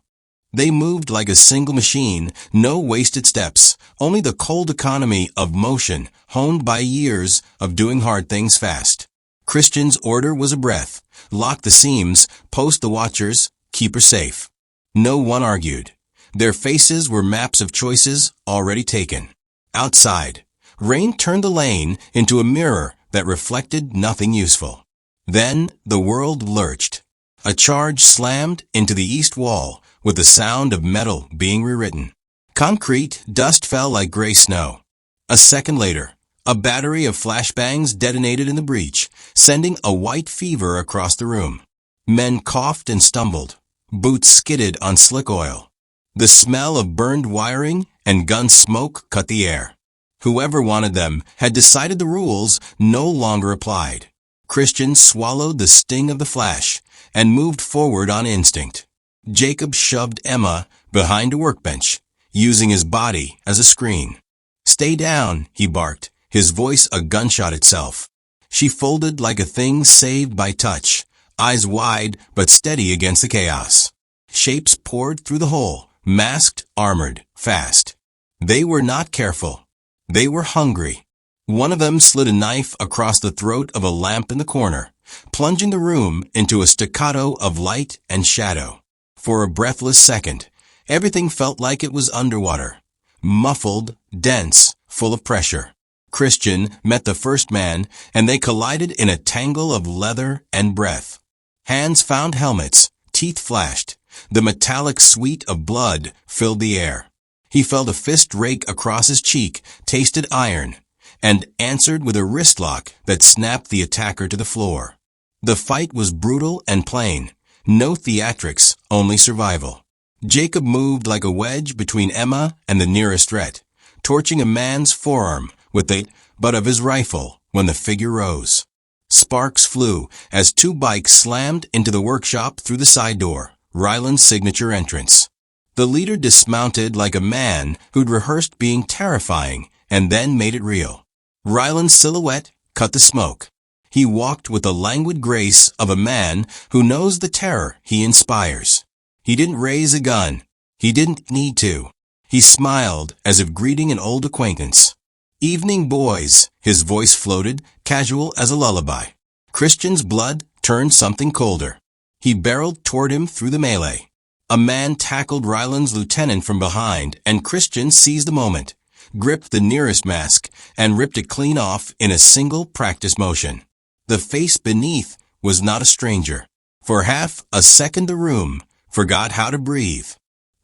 They moved like a single machine, no wasted steps, only the cold economy of motion, honed by years of doing hard things fast. Christian's order was a breath. Lock the seams, post the watchers, keep her safe. No one argued. Their faces were maps of choices already taken. Outside, rain turned the lane into a mirror that reflected nothing useful. Then the world lurched. A charge slammed into the east wall with the sound of metal being rewritten. Concrete dust fell like gray snow. A second later, a battery of flashbangs detonated in the breach, sending a white fever across the room. Men coughed and stumbled. Boots skidded on slick oil. The smell of burned wiring and gun smoke cut the air. Whoever wanted them had decided the rules no longer applied. Christian swallowed the sting of the flash and moved forward on instinct. Jacob shoved Emma behind a workbench, using his body as a screen. "Stay down," he barked, his voice a gunshot itself. She folded like a thing saved by touch, eyes wide but steady against the chaos. Shapes poured through the hole, masked, armored, fast. They were not careful. They were hungry. One of them slid a knife across the throat of a lamp in the corner, plunging the room into a staccato of light and shadow. For a breathless second, everything felt like it was underwater. Muffled, dense, full of pressure. Christian met the first man, and they collided in a tangle of leather and breath. Hands found helmets, teeth flashed. The metallic sweet of blood filled the air. He felt a fist rake across his cheek, tasted iron, and answered with a wrist lock that snapped the attacker to the floor. The fight was brutal and plain. No theatrics, only survival. Jacob moved like a wedge between Emma and the nearest threat, torching a man's forearm with the butt of his rifle when the figure rose. Sparks flew as two bikes slammed into the workshop through the side door, Ryland's signature entrance. The leader dismounted like a man who'd rehearsed being terrifying and then made it real. Ryland's silhouette cut the smoke. He walked with the languid grace of a man who knows the terror he inspires. He didn't raise a gun. He didn't need to. He smiled as if greeting an old acquaintance. "Evening, boys," his voice floated, casual as a lullaby. Christian's blood turned something colder. He barreled toward him through the melee. A man tackled Ryland's lieutenant from behind, and Christian seized the moment, gripped the nearest mask, and ripped it clean off in a single practice motion. The face beneath was not a stranger. For half a second the room forgot how to breathe.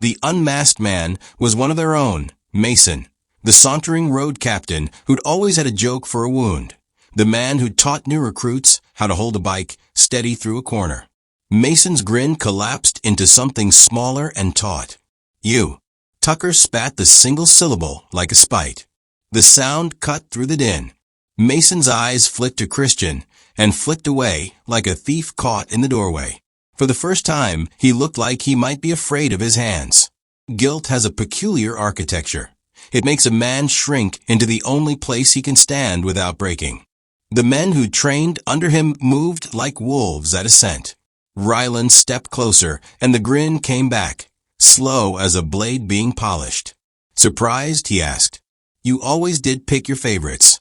The unmasked man was one of their own, Mason, the sauntering road captain who'd always had a joke for a wound, the man who'd taught new recruits how to hold a bike steady through a corner. Mason's grin collapsed into something smaller and taut. "You." Tucker spat the single syllable like a spite. The sound cut through the din. Mason's eyes flicked to Christian and flicked away like a thief caught in the doorway. For the first time, he looked like he might be afraid of his hands. Guilt has a peculiar architecture. It makes a man shrink into the only place he can stand without breaking. The men who trained under him moved like wolves at a scent. Ryland stepped closer, and the grin came back, slow as a blade being polished. "Surprised?" he asked. "You always did pick your favorites."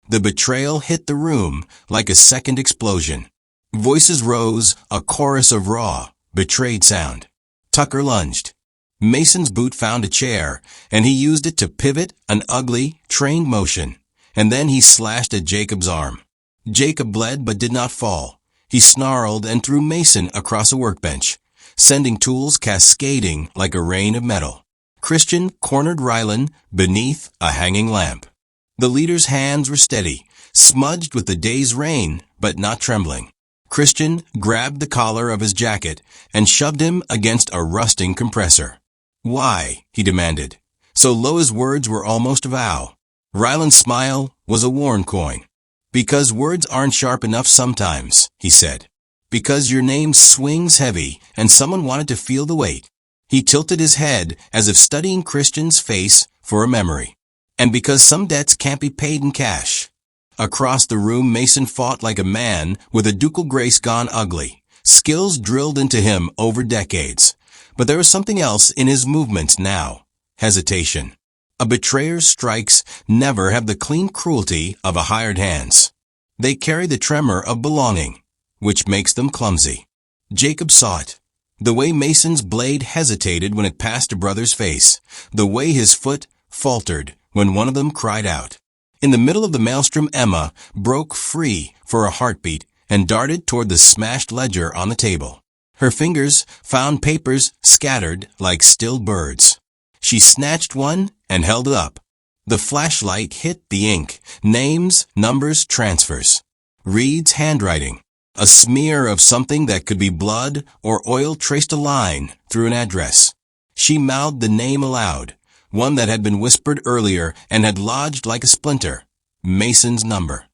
The betrayal hit the room like a second explosion. Voices rose, a chorus of raw, betrayed sound. Tucker lunged. Mason's boot found a chair, and he used it to pivot an ugly, trained motion, and then he slashed at Jacob's arm. Jacob bled but did not fall. He snarled and threw Mason across a workbench, sending tools cascading like a rain of metal. Christian cornered Ryland beneath a hanging lamp. The leader's hands were steady, smudged with the day's rain, but not trembling. Christian grabbed the collar of his jacket and shoved him against a rusting compressor. "Why?" he demanded, so low his words were almost a vow. Ryland's smile was a worn coin. "Because words aren't sharp enough sometimes," he said. "Because your name swings heavy and someone wanted to feel the weight." He tilted his head as if studying Christian's face for a memory. "And because some debts can't be paid in cash." Across the room, Mason fought like a man with a ducal grace gone ugly, skills drilled into him over decades. But there was something else in his movements now. Hesitation. A betrayer's strikes never have the clean cruelty of a hired hand's. They carry the tremor of belonging, which makes them clumsy. Jacob saw it. The way Mason's blade hesitated when it passed a brother's face. The way his foot faltered when one of them cried out. In the middle of the maelstrom, Emma broke free for a heartbeat and darted toward the smashed ledger on the table. Her fingers found papers scattered like still birds. She snatched one and held it up. The flashlight hit the ink. Names, numbers, transfers. Reed's handwriting. A smear of something that could be blood or oil traced a line through an address. She mouthed the name aloud, one that had been whispered earlier and had lodged like a splinter. Mason's number.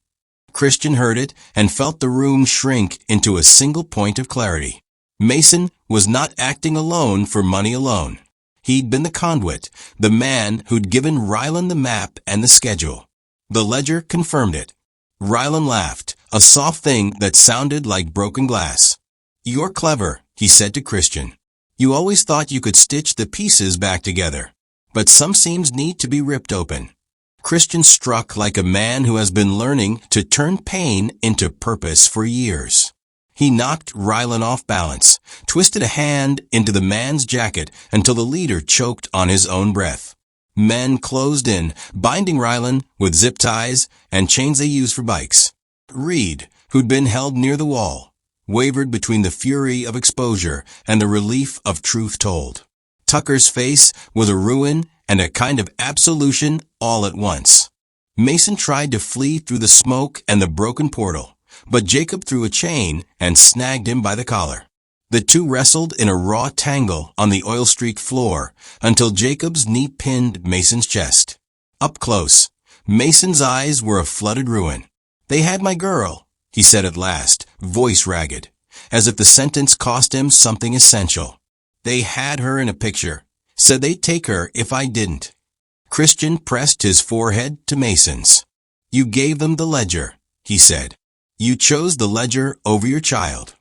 Christian heard it and felt the room shrink into a single point of clarity. Mason was not acting alone for money alone. He'd been the conduit, the man who'd given Ryland the map and the schedule. The ledger confirmed it. Ryland laughed, a soft thing that sounded like broken glass. "You're clever," he said to Christian. "You always thought you could stitch the pieces back together. But some seams need to be ripped open." Christian struck like a man who has been learning to turn pain into purpose for years. He knocked Ryland off balance, twisted a hand into the man's jacket until the leader choked on his own breath. Men closed in, binding Ryland with zip ties and chains they use for bikes. Reed, who'd been held near the wall, wavered between the fury of exposure and the relief of truth told. Tucker's face was a ruin and a kind of absolution all at once. Mason tried to flee through the smoke and the broken portal, but Jacob threw a chain and snagged him by the collar. The two wrestled in a raw tangle on the oil-streaked floor until Jacob's knee pinned Mason's chest. Up close, Mason's eyes were a flooded ruin. "They had my girl," he said at last, voice ragged, as if the sentence cost him something essential. "They had her in a picture. Said they'd take her if I didn't." Christian pressed his forehead to Mason's. "You gave them the ledger," he said. "You chose the ledger over your child."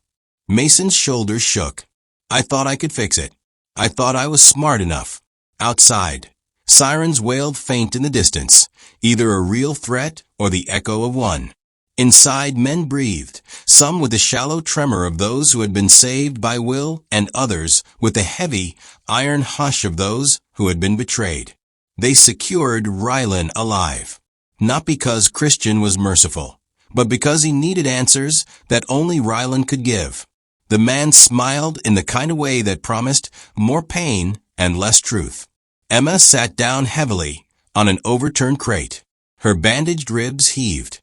Mason's shoulders shook. "I thought I could fix it. I thought I was smart enough." Outside, sirens wailed faint in the distance, either a real threat or the echo of one. Inside, men breathed, some with the shallow tremor of those who had been saved by will, and others with the heavy, iron hush of those who had been betrayed. They secured Ryland alive, not because Christian was merciful, but because he needed answers that only Ryland could give. The man smiled in the kind of way that promised more pain and less truth. Emma sat down heavily on an overturned crate. Her bandaged ribs heaved.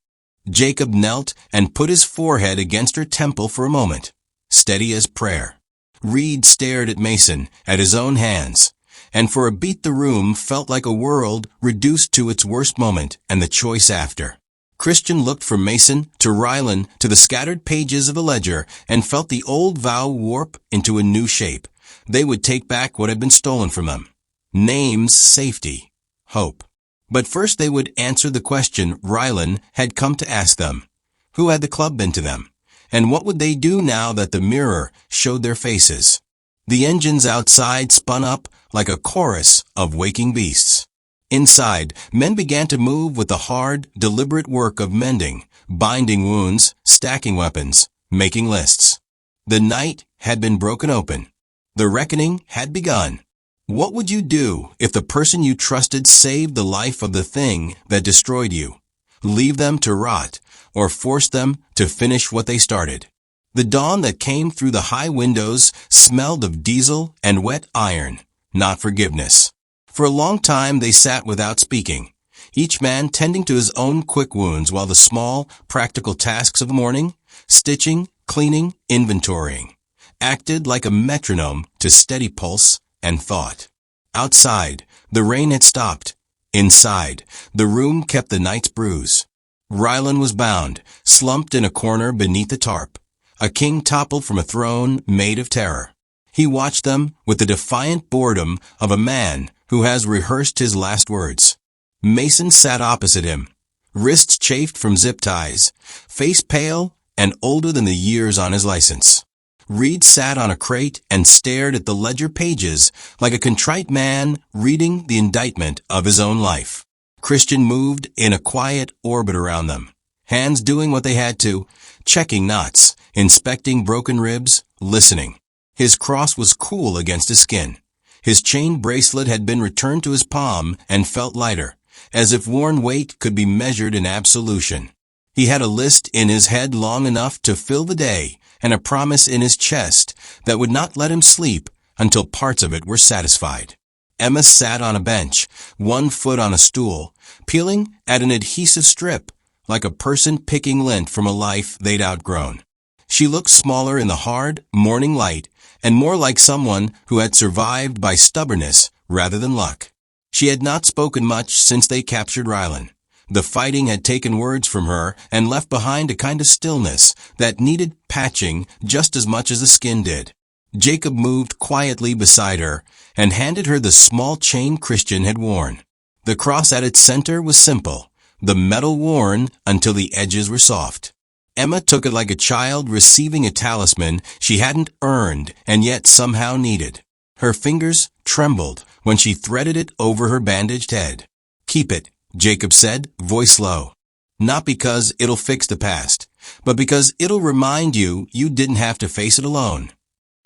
Jacob knelt and put his forehead against her temple for a moment, steady as prayer. Reed stared at Mason, at his own hands, and for a beat the room felt like a world reduced to its worst moment and the choice after. Christian looked from Mason to Ryland to the scattered pages of the ledger and felt the old vow warp into a new shape. They would take back what had been stolen from them. Names, safety, hope. But first they would answer the question Ryland had come to ask them. Who had the club been to them? And what would they do now that the mirror showed their faces? The engines outside spun up like a chorus of waking beasts. Inside, men began to move with the hard, deliberate work of mending, binding wounds, stacking weapons, making lists. The night had been broken open. The reckoning had begun. What would you do if the person you trusted saved the life of the thing that destroyed you? Leave them to rot, or force them to finish what they started? The dawn that came through the high windows smelled of diesel and wet iron, not forgiveness. For a long time they sat without speaking, each man tending to his own quick wounds while the small, practical tasks of the morning, stitching, cleaning, inventorying, acted like a metronome to steady pulse and thought. Outside, the rain had stopped. Inside, the room kept the night's bruise. Ryland was bound, slumped in a corner beneath the tarp. A king toppled from a throne made of terror. He watched them with the defiant boredom of a man who has rehearsed his last words. Mason sat opposite him, wrists chafed from zip ties, face pale and older than the years on his license. Reed sat on a crate and stared at the ledger pages like a contrite man reading the indictment of his own life. Christian moved in a quiet orbit around them, hands doing what they had to, checking knots, inspecting broken ribs, listening. His cross was cool against his skin. His chain bracelet had been returned to his palm and felt lighter, as if worn weight could be measured in absolution. He had a list in his head long enough to fill the day, and a promise in his chest that would not let him sleep until parts of it were satisfied. Emma sat on a bench, one foot on a stool, peeling at an adhesive strip, like a person picking lint from a life they'd outgrown. She looked smaller in the hard, morning light, and more like someone who had survived by stubbornness rather than luck. She had not spoken much since they captured Rylan. The fighting had taken words from her and left behind a kind of stillness that needed patching just as much as the skin did. Jacob moved quietly beside her and handed her the small chain Christian had worn. The cross at its center was simple, the metal worn until the edges were soft. Emma took it like a child receiving a talisman she hadn't earned and yet somehow needed. Her fingers trembled when she threaded it over her bandaged head. "Keep it," Jacob said, voice low. "Not because it'll fix the past, but because it'll remind you you didn't have to face it alone."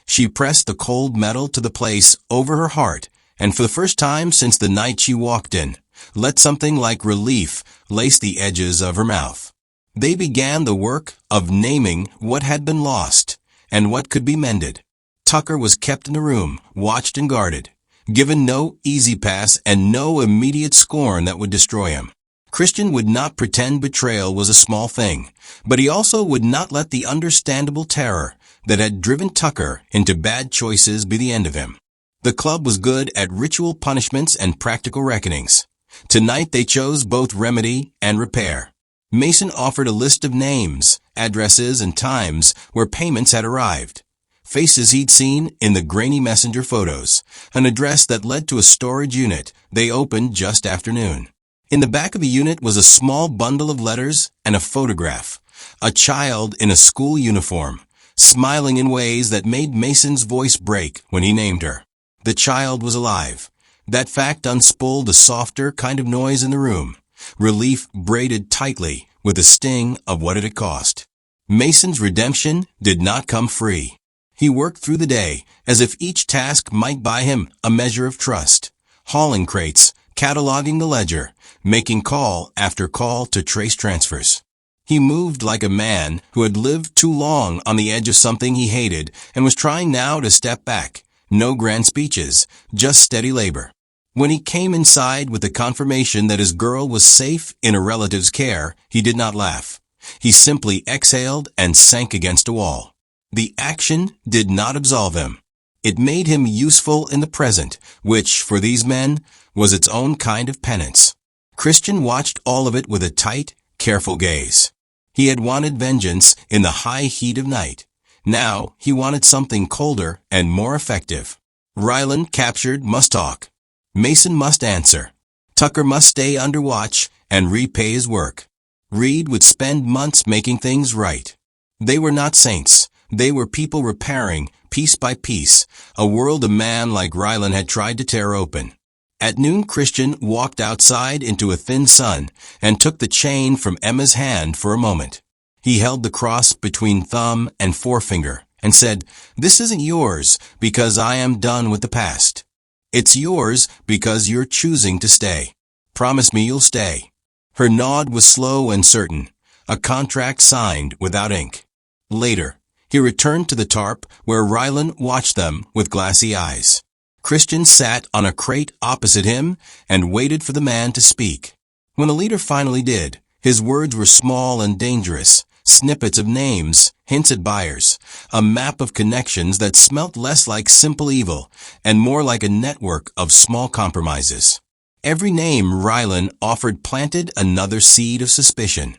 She pressed the cold metal to the place over her heart, and for the first time since the night she walked in, let something like relief lace the edges of her mouth. They began the work of naming what had been lost and what could be mended. Tucker was kept in the room, watched and guarded, given no easy pass and no immediate scorn that would destroy him. Christian would not pretend betrayal was a small thing, but he also would not let the understandable terror that had driven Tucker into bad choices be the end of him. The club was good at ritual punishments and practical reckonings. Tonight they chose both remedy and repair. Mason offered a list of names, addresses, and times where payments had arrived. Faces he'd seen in the grainy messenger photos, an address that led to a storage unit they opened just after noon. In the back of the unit was a small bundle of letters and a photograph, a child in a school uniform, smiling in ways that made Mason's voice break when he named her. The child was alive. That fact unspooled a softer kind of noise in the room, relief braided tightly with the sting of what it had cost. Mason's redemption did not come free. He worked through the day as if each task might buy him a measure of trust, hauling crates, cataloging the ledger, making call after call to trace transfers. He moved like a man who had lived too long on the edge of something he hated and was trying now to step back. No grand speeches, just steady labor. When he came inside with the confirmation that his girl was safe in a relative's care, he did not laugh. He simply exhaled and sank against a wall. The action did not absolve him. It made him useful in the present, which, for these men, was its own kind of penance. Christian watched all of it with a tight, careful gaze. He had wanted vengeance in the high heat of night. Now he wanted something colder and more effective. Rylan, captured, must talk. Mason must answer. Tucker must stay under watch and repay his work. Reed would spend months making things right. They were not saints. They were people repairing, piece by piece, a world a man like Rylan had tried to tear open. At noon, Christian walked outside into a thin sun and took the chain from Emma's hand for a moment. He held the cross between thumb and forefinger and said, "This isn't yours because I am done with the past. It's yours because you're choosing to stay. Promise me you'll stay." Her nod was slow and certain, a contract signed without ink. Later, he returned to the tarp where Rylan watched them with glassy eyes. Christian sat on a crate opposite him and waited for the man to speak. When the leader finally did, his words were small and dangerous, snippets of names, hints at buyers, a map of connections that smelt less like simple evil and more like a network of small compromises. Every name Rylan offered planted another seed of suspicion.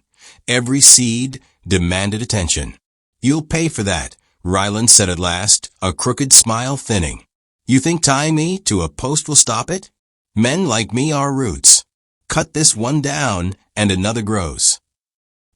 Every seed demanded attention. "You'll pay for that," Rylan said at last, a crooked smile thinning. "You think tying me to a post will stop it? Men like me are roots. Cut this one down and another grows."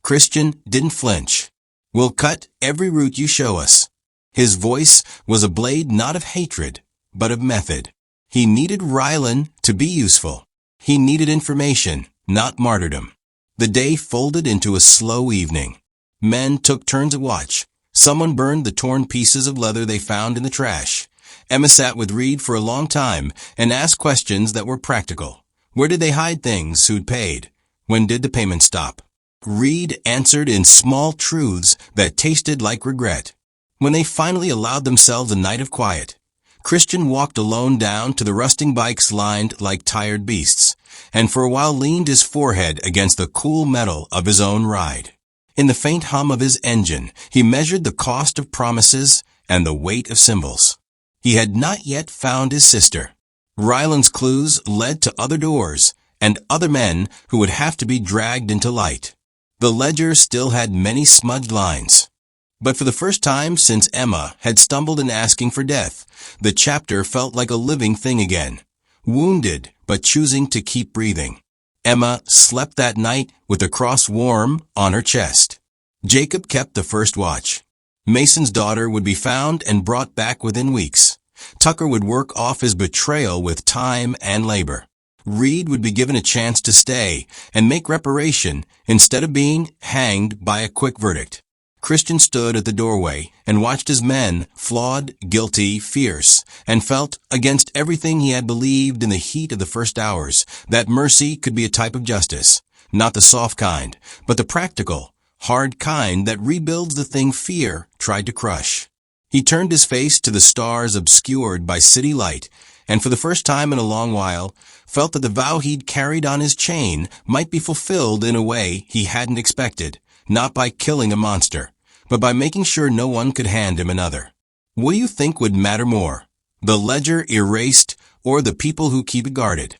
Christian didn't flinch. "We'll cut every root you show us." His voice was a blade not of hatred, but of method. He needed Rylan to be useful. He needed information, not martyrdom. The day folded into a slow evening. Men took turns at watch. Someone burned the torn pieces of leather they found in the trash. Emma sat with Reed for a long time and asked questions that were practical. Where did they hide things who'd paid? When did the payment stop? Reed answered in small truths that tasted like regret. When they finally allowed themselves a night of quiet, Christian walked alone down to the rusting bikes lined like tired beasts, and for a while leaned his forehead against the cool metal of his own ride. In the faint hum of his engine, he measured the cost of promises and the weight of symbols. He had not yet found his sister. Ryland's clues led to other doors and other men who would have to be dragged into light. The ledger still had many smudged lines. But for the first time since Emma had stumbled in asking for death, the chapter felt like a living thing again, wounded but choosing to keep breathing. Emma slept that night with the cross warm on her chest. Jacob kept the first watch. Mason's daughter would be found and brought back within weeks. Tucker would work off his betrayal with time and labor. Reed would be given a chance to stay and make reparation instead of being hanged by a quick verdict. Christian stood at the doorway and watched his men, flawed, guilty, fierce, and felt, against everything he had believed in the heat of the first hours, that mercy could be a type of justice, not the soft kind, but the practical, hard kind that rebuilds the thing fear tried to crush. He turned his face to the stars obscured by city light, and for the first time in a long while, felt that the vow he'd carried on his chain might be fulfilled in a way he hadn't expected, not by killing a monster, but by making sure no one could hand him another. What do you think would matter more, the ledger erased or the people who keep it guarded?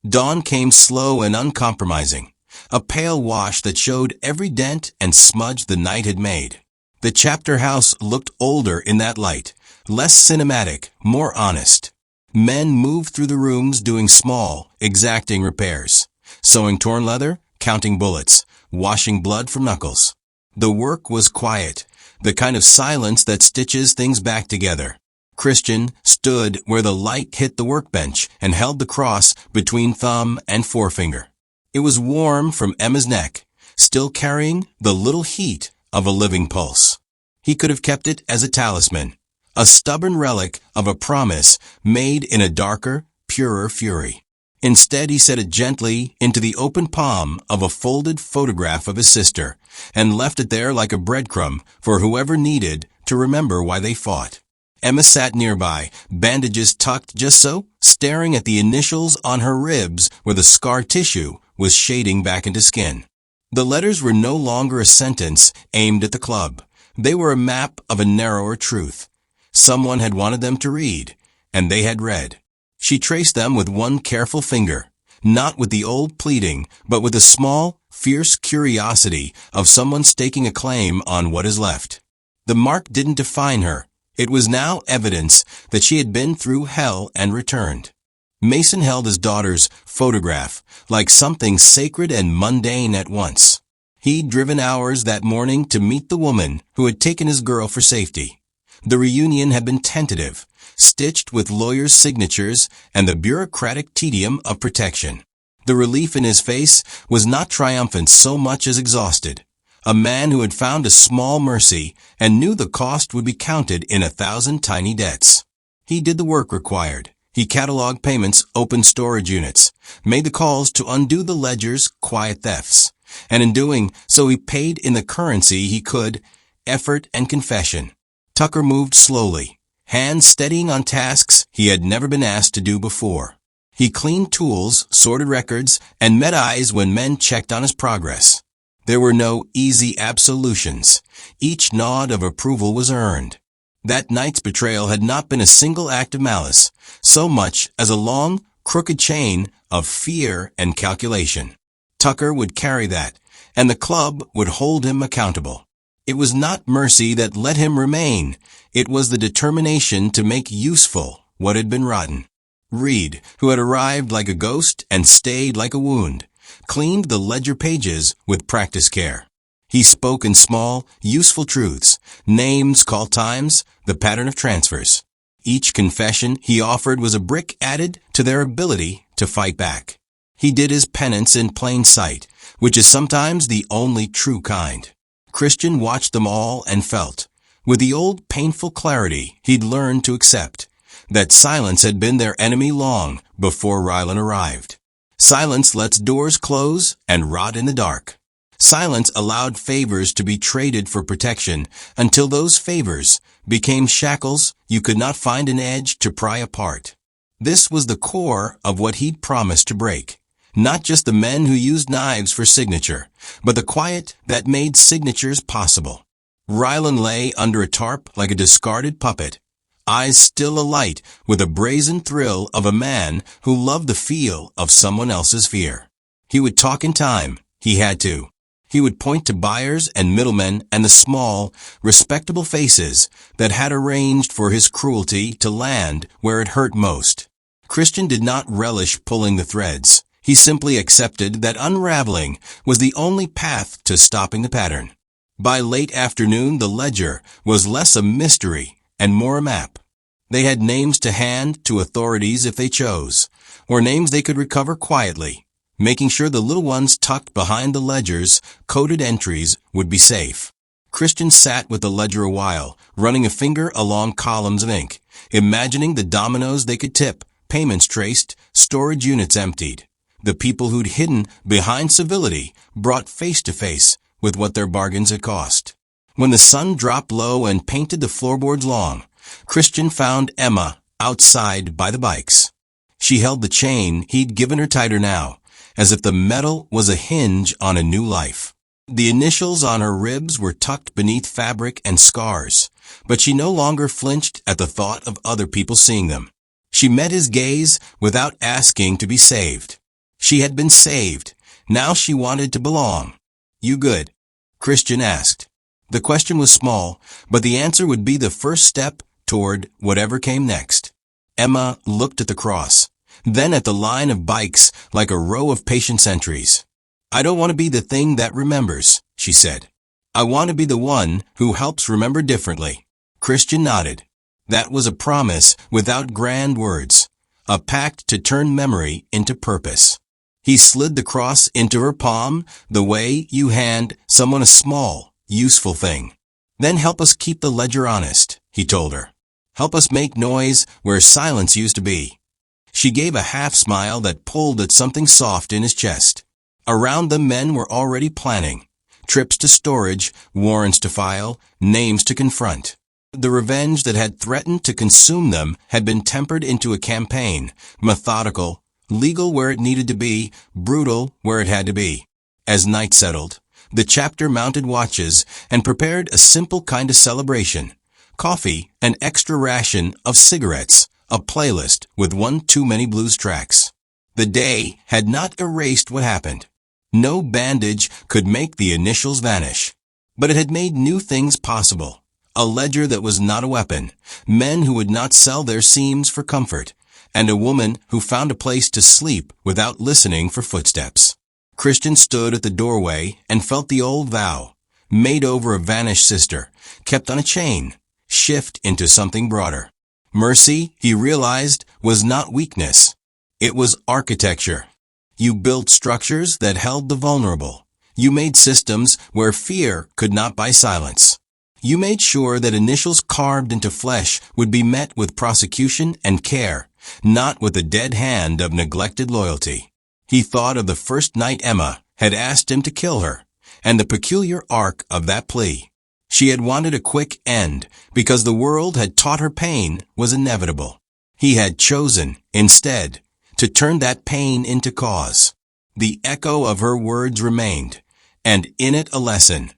Dawn came slow and uncompromising, a pale wash that showed every dent and smudge the night had made. The chapter house looked older in that light, less cinematic, more honest. Men moved through the rooms doing small, exacting repairs, sewing torn leather, counting bullets, washing blood from knuckles. The work was quiet, the kind of silence that stitches things back together. Christian stood where the light hit the workbench and held the cross between thumb and forefinger. It was warm from Emma's neck, still carrying the little heat of a living pulse. He could have kept it as a talisman, a stubborn relic of a promise made in a darker, purer fury. Instead, he set it gently into the open palm of a folded photograph of his sister and left it there like a breadcrumb for whoever needed to remember why they fought. Emma sat nearby, bandages tucked just so, staring at the initials on her ribs where the scar tissue was shading back into skin. The letters were no longer a sentence aimed at the club. They were a map of a narrower truth. Someone had wanted them to read, and they had read. She traced them with one careful finger, not with the old pleading, but with the small, fierce curiosity of someone staking a claim on what is left. The mark didn't define her. It was now evidence that she had been through hell and returned. Mason held his daughter's photograph like something sacred and mundane at once. He'd driven hours that morning to meet the woman who had taken his girl for safety. The reunion had been tentative, stitched with lawyers' signatures and the bureaucratic tedium of protection. The relief in his face was not triumphant so much as exhausted. A man who had found a small mercy and knew the cost would be counted in 1,000 tiny debts. He did the work required. He cataloged payments, opened storage units, made the calls to undo the ledger's quiet thefts, and in doing so he paid in the currency he could, effort and confession. Tucker moved slowly, hands steadying on tasks he had never been asked to do before. He cleaned tools, sorted records, and met eyes when men checked on his progress. There were no easy absolutions. Each nod of approval was earned. That night's betrayal had not been a single act of malice, so much as a long, crooked chain of fear and calculation. Tucker would carry that, and the club would hold him accountable. It was not mercy that let him remain. It was the determination to make useful what had been rotten. Reed, who had arrived like a ghost and stayed like a wound, cleaned the ledger pages with practiced care. He spoke in small, useful truths, names, call times, the pattern of transfers. Each confession he offered was a brick added to their ability to fight back. He did his penance in plain sight, which is sometimes the only true kind. Christian watched them all and felt, with the old painful clarity he'd learned to accept, that silence had been their enemy long before Rylan arrived. Silence lets doors close and rot in the dark. Silence allowed favors to be traded for protection until those favors became shackles you could not find an edge to pry apart. This was the core of what he'd promised to break. Not just the men who used knives for signature, but the quiet that made signatures possible. Rylan lay under a tarp like a discarded puppet, eyes still alight with a brazen thrill of a man who loved the feel of someone else's fear. He would talk in time. He had to. He would point to buyers and middlemen and the small, respectable faces that had arranged for his cruelty to land where it hurt most. Christian did not relish pulling the threads. He simply accepted that unraveling was the only path to stopping the pattern. By late afternoon, the ledger was less a mystery and more a map. They had names to hand to authorities if they chose, or names they could recover quietly, making sure the little ones tucked behind the ledger's coded entries would be safe. Christian sat with the ledger a while, running a finger along columns of ink, imagining the dominoes they could tip, payments traced, storage units emptied. The people who'd hidden behind civility brought face to face with what their bargains had cost. When the sun dropped low and painted the floorboards long, Christian found Emma outside by the bikes. She held the chain he'd given her tighter now, as if the metal was a hinge on a new life. The initials on her ribs were tucked beneath fabric and scars, but she no longer flinched at the thought of other people seeing them. She met his gaze without asking to be saved. She had been saved. Now she wanted to belong. "You good?" Christian asked. The question was small, but the answer would be the first step toward whatever came next. Emma looked at the cross, then at the line of bikes like a row of patient sentries. "I don't want to be the thing that remembers," she said. "I want to be the one who helps remember differently." Christian nodded. That was a promise without grand words, a pact to turn memory into purpose. He slid the cross into her palm the way you hand someone a small, useful thing. "Then help us keep the ledger honest," he told her. "Help us make noise where silence used to be." She gave a half-smile that pulled at something soft in his chest. Around them, men were already planning. Trips to storage, warrants to file, names to confront. The revenge that had threatened to consume them had been tempered into a campaign, methodical, legal where it needed to be, brutal where it had to be. As night settled, the chapter mounted watches and prepared a simple kind of celebration. Coffee, an extra ration of cigarettes, a playlist with one too many blues tracks. The day had not erased what happened. No bandage could make the initials vanish. But it had made new things possible. A ledger that was not a weapon, men who would not sell their seams for comfort, and a woman who found a place to sleep without listening for footsteps. Christian stood at the doorway and felt the old vow, made over a vanished sister, kept on a chain, shift into something broader. Mercy, he realized, was not weakness. It was architecture. You built structures that held the vulnerable. You made systems where fear could not buy silence. You made sure that initials carved into flesh would be met with prosecution and care, not with the dead hand of neglected loyalty. He thought of the first night Emma had asked him to kill her, and the peculiar arc of that plea. She had wanted a quick end because the world had taught her pain was inevitable. He had chosen, instead, to turn that pain into cause. The echo of her words remained, and in it a lesson.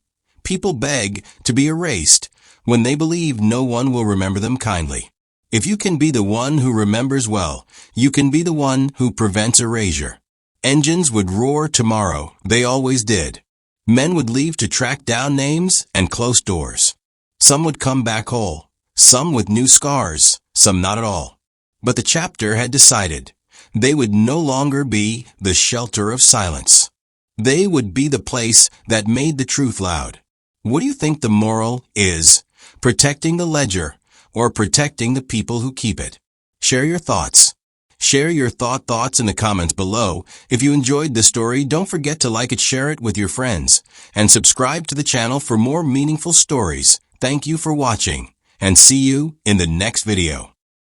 People beg to be erased when they believe no one will remember them kindly. If you can be the one who remembers well, you can be the one who prevents erasure. Engines would roar tomorrow, they always did. Men would leave to track down names and close doors. Some would come back whole, some with new scars, some not at all. But the chapter had decided they would no longer be the shelter of silence. They would be the place that made the truth loud. What do you think the moral is? Protecting the ledger or protecting the people who keep it? Share your thoughts. Share your thoughts in the comments below. If you enjoyed this story, don't forget to like it, share it with your friends, and subscribe to the channel for more meaningful stories. Thank you for watching, and see you in the next video.